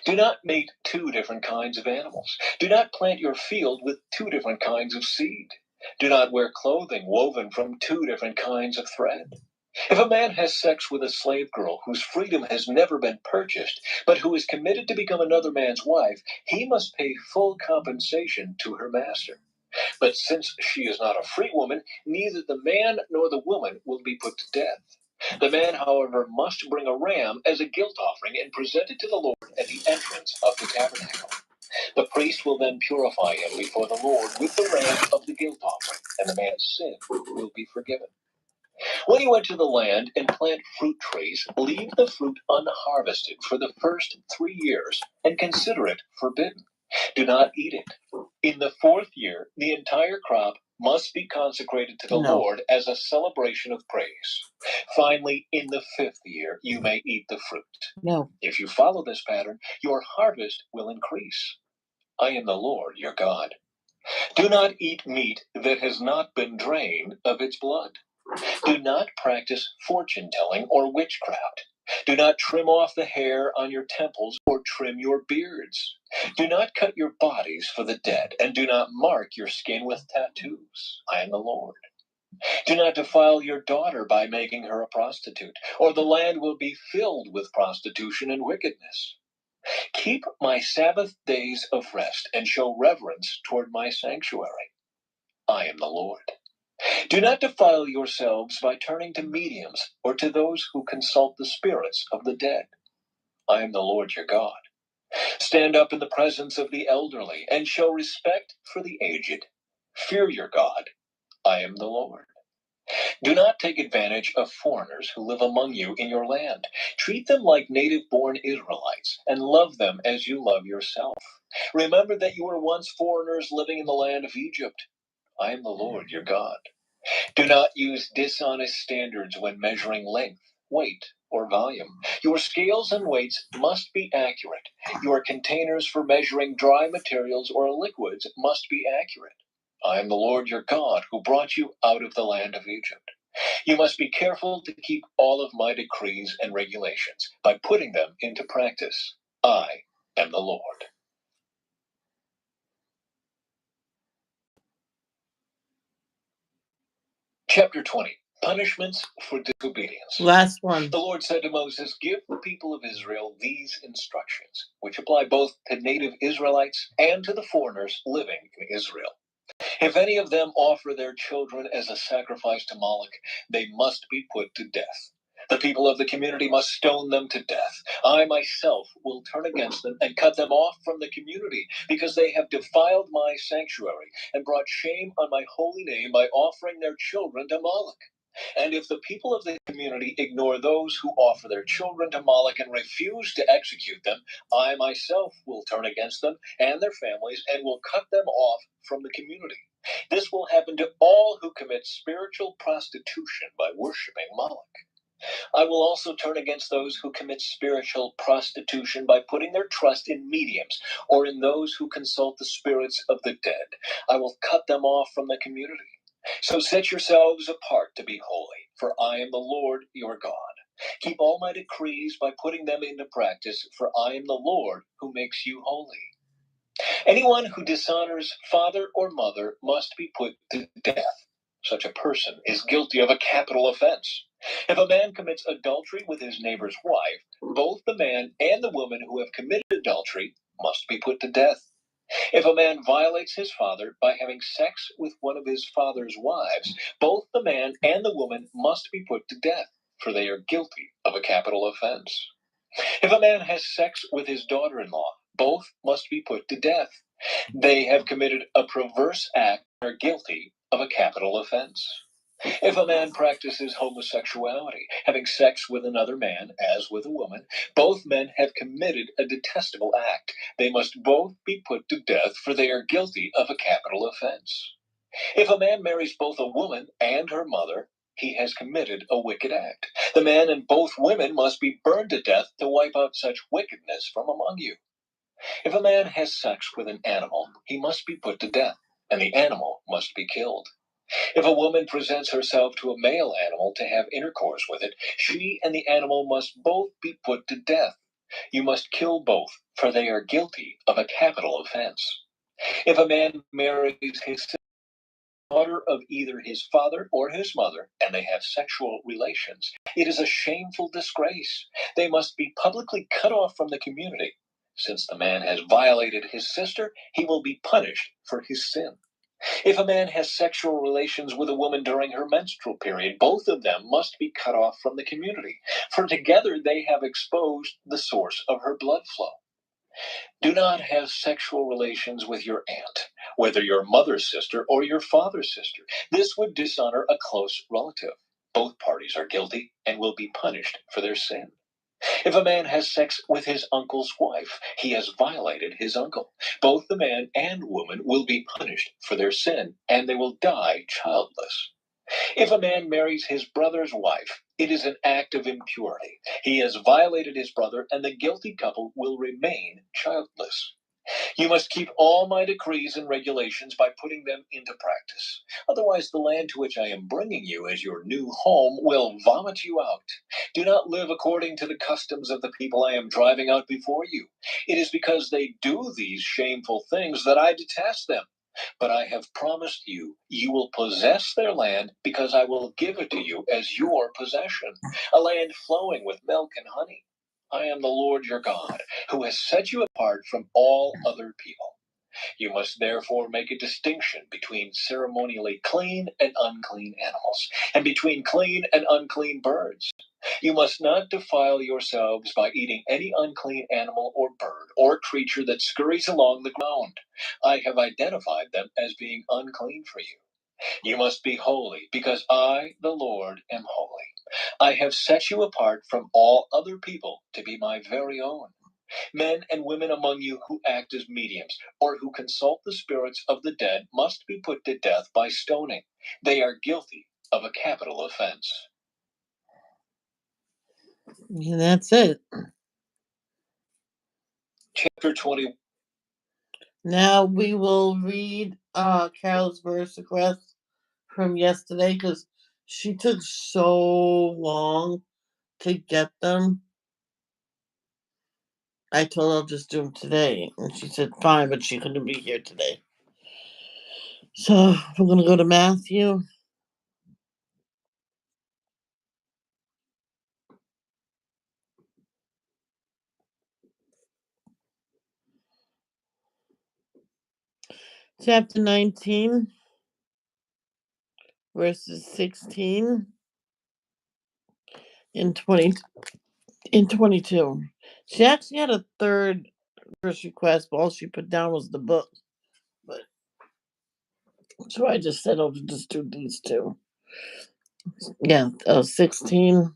Do not mate two different kinds of animals. Do not plant your field with two different kinds of seed. Do not wear clothing woven from two different kinds of thread. If a man has sex with a slave girl whose freedom has never been purchased, but who is committed to become another man's wife, he must pay full compensation to her master. But since she is not a free woman, neither the man nor the woman will be put to death. The man, however, must bring a ram as a guilt offering and present it to the Lord at the entrance of the tabernacle. The priest will then purify him before the Lord with the ram of the guilt offering, and the man's sin will be forgiven. When you enter the land and plant fruit trees, leave the fruit unharvested for the first 3 years and consider it forbidden. Do not eat it. In the 4th year, the entire crop must be consecrated to the Lord as a celebration of praise. Finally, in the 5th year, you may eat the fruit. No. If you follow this pattern, your harvest will increase. I am the Lord your God. Do not eat meat that has not been drained of its blood. Do not practice fortune-telling or witchcraft. Do not trim off the hair on your temples or trim your beards. Do not cut your bodies for the dead, and do not mark your skin with tattoos. I am the Lord. Do not defile your daughter by making her a prostitute, or the land will be filled with prostitution and wickedness. Keep my Sabbath days of rest and show reverence toward my sanctuary. I am the Lord. Do not defile yourselves by turning to mediums or to those who consult the spirits of the dead. I am the Lord your God. Stand up in the presence of the elderly and show respect for the aged. Fear your God. I am the Lord. Do not take advantage of foreigners who live among you in your land. Treat them like native-born Israelites and love them as you love yourself. Remember that you were once foreigners living in the land of Egypt. I am the Lord your God. Do not use dishonest standards when measuring length, weight, or volume. Your scales and weights must be accurate. Your containers for measuring dry materials or liquids must be accurate. I am the Lord your God who brought you out of the land of Egypt. You must be careful to keep all of my decrees and regulations by putting them into practice. I am the Lord. Chapter 20. Punishments for disobedience. Last one. The Lord said to Moses, give the people of Israel these instructions, which apply both to native Israelites and to the foreigners living in Israel. If any of them offer their children as a sacrifice to Moloch, they must be put to death. The people of the community must stone them to death. I myself will turn against them and cut them off from the community, because they have defiled my sanctuary and brought shame on my holy name by offering their children to Moloch. And if the people of the community ignore those who offer their children to Moloch and refuse to execute them, I myself will turn against them and their families and will cut them off from the community. This will happen to all who commit spiritual prostitution by worshiping Moloch. I will also turn against those who commit spiritual prostitution by putting their trust in mediums or in those who consult the spirits of the dead. I will cut them off from the community. So set yourselves apart to be holy, for I am the Lord your God. Keep all my decrees by putting them into practice, for I am the Lord who makes you holy. Anyone who dishonors father or mother must be put to death. Such a person is guilty of a capital offense. If a man commits adultery with his neighbor's wife, both the man and the woman who have committed adultery must be put to death. If a man violates his father by having sex with one of his father's wives, both the man and the woman must be put to death, for they are guilty of a capital offense. If a man has sex with his daughter-in-law, both must be put to death. They have committed a perverse act and are guilty of a capital offense. If a man practices homosexuality, having sex with another man as with a woman, both men have committed a detestable act. They must both be put to death, for they are guilty of a capital offense. If a man marries both a woman and her mother, he has committed a wicked act. The man and both women must be burned to death to wipe out such wickedness from among you. If a man has sex with an animal, he must be put to death, and the animal must be killed. If a woman presents herself to a male animal to have intercourse with it, she and the animal must both be put to death. You must kill both, for they are guilty of a capital offense. If a man marries his daughter of either his father or his mother, and they have sexual relations, it is a shameful disgrace. They must be publicly cut off from the community. Since the man has violated his sister, he will be punished for his sin. If a man has sexual relations with a woman during her menstrual period, both of them must be cut off from the community, for together they have exposed the source of her blood flow. Do not have sexual relations with your aunt, whether your mother's sister or your father's sister. This would dishonor a close relative. Both parties are guilty and will be punished for their sin. If a man has sex with his uncle's wife, he has violated his uncle. Both the man and woman will be punished for their sin, and they will die childless. If a man marries his brother's wife, it is an act of impurity. He has violated his brother, and the guilty couple will remain childless. You must keep all my decrees and regulations by putting them into practice. Otherwise, the land to which I am bringing you as your new home will vomit you out. Do not live according to the customs of the people I am driving out before you. It is because they do these shameful things that I detest them. But I have promised you, you will possess their land because I will give it to you as your possession, a land flowing with milk and honey. I am the Lord your God, who has set you apart from all other people. You must therefore make a distinction between ceremonially clean and unclean animals, and between clean and unclean birds. You must not defile yourselves by eating any unclean animal or bird or creature that scurries along the ground. I have identified them as being unclean for you. You must be holy, because I, the Lord, am holy. I have set you apart from all other people to be my very own. Men and women among you who act as mediums or who consult the spirits of the dead must be put to death by stoning. They are guilty of a capital offense. And that's it. Chapter 20. Now we will read Carol's verse request from yesterday because she took so long to get them. I told her I'll just do them today, and she said fine, but she couldn't be here today. So we're going to go to Matthew. Chapter 19, verses 16 and 20 and 22. She actually had a third verse request, but all she put down was the book. But so I just said I'll just do these two. Yeah, 16,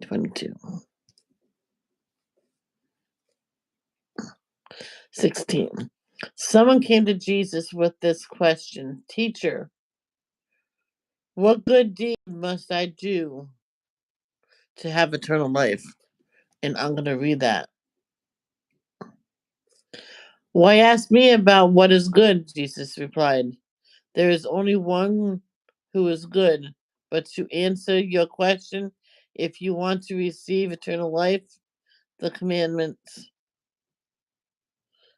22. 16. Someone came to Jesus with this question: Teacher, what good deed must I do to have eternal life? And I'm going to read that. Why ask me about what is good? Jesus replied. There is only one who is good. But to answer your question, if you want to receive eternal life, the commandments.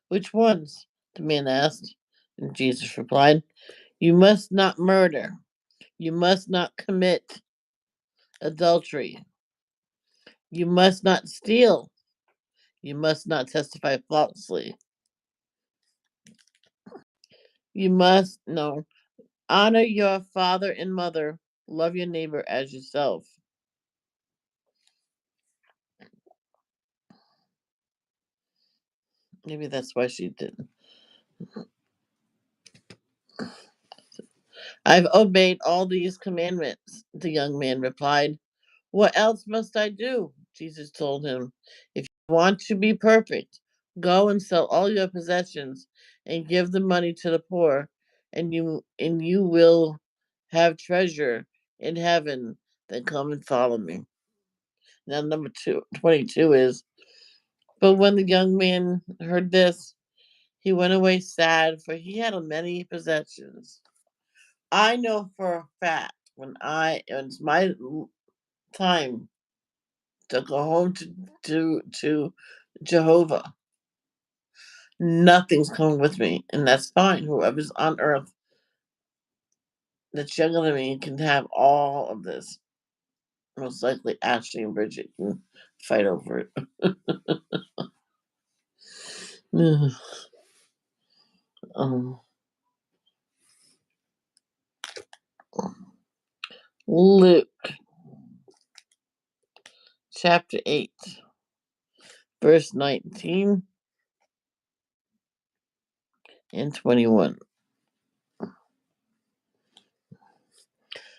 Which ones? The man asked. And Jesus replied, You must not murder. You must not commit adultery. You must not steal. You must not testify falsely. You must no honor your father and mother. Love your neighbor as yourself. Maybe that's why she didn't. I've obeyed all these commandments, the young man replied. What else must I do? Jesus told him. If you want to be perfect, go and sell all your possessions and give the money to the poor, and you will have treasure in heaven. Then come and follow me. Now number 22 is, but when the young man heard this, he went away sad, for he had many possessions. I know for a fact it's my time to go home to Jehovah, nothing's coming with me, and that's fine. Whoever's on earth that's younger than me can have all of this. Most likely, Ashley and Bridget can fight over it. um, Luke chapter 8, verse 19 and 21.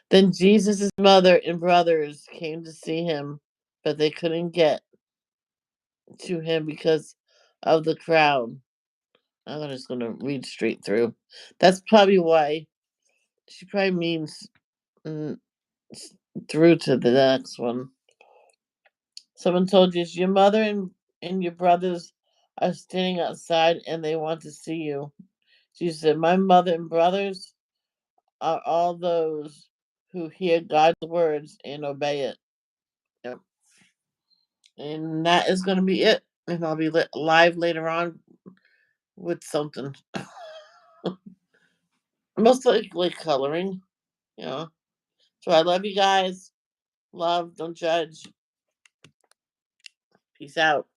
Then Jesus' mother and brothers came to see him, but they couldn't get to him because of the crowd. I'm just going to read straight through. That's probably why she probably means through to the next one. Someone told you, is your mother and your brothers are standing outside and they want to see you. She said, my mother and brothers are all those who hear God's words and obey it. Yep. And that is going to be it. And I'll be live later on with something. Most likely coloring, you know. So I love you guys. Love, don't judge. Peace out.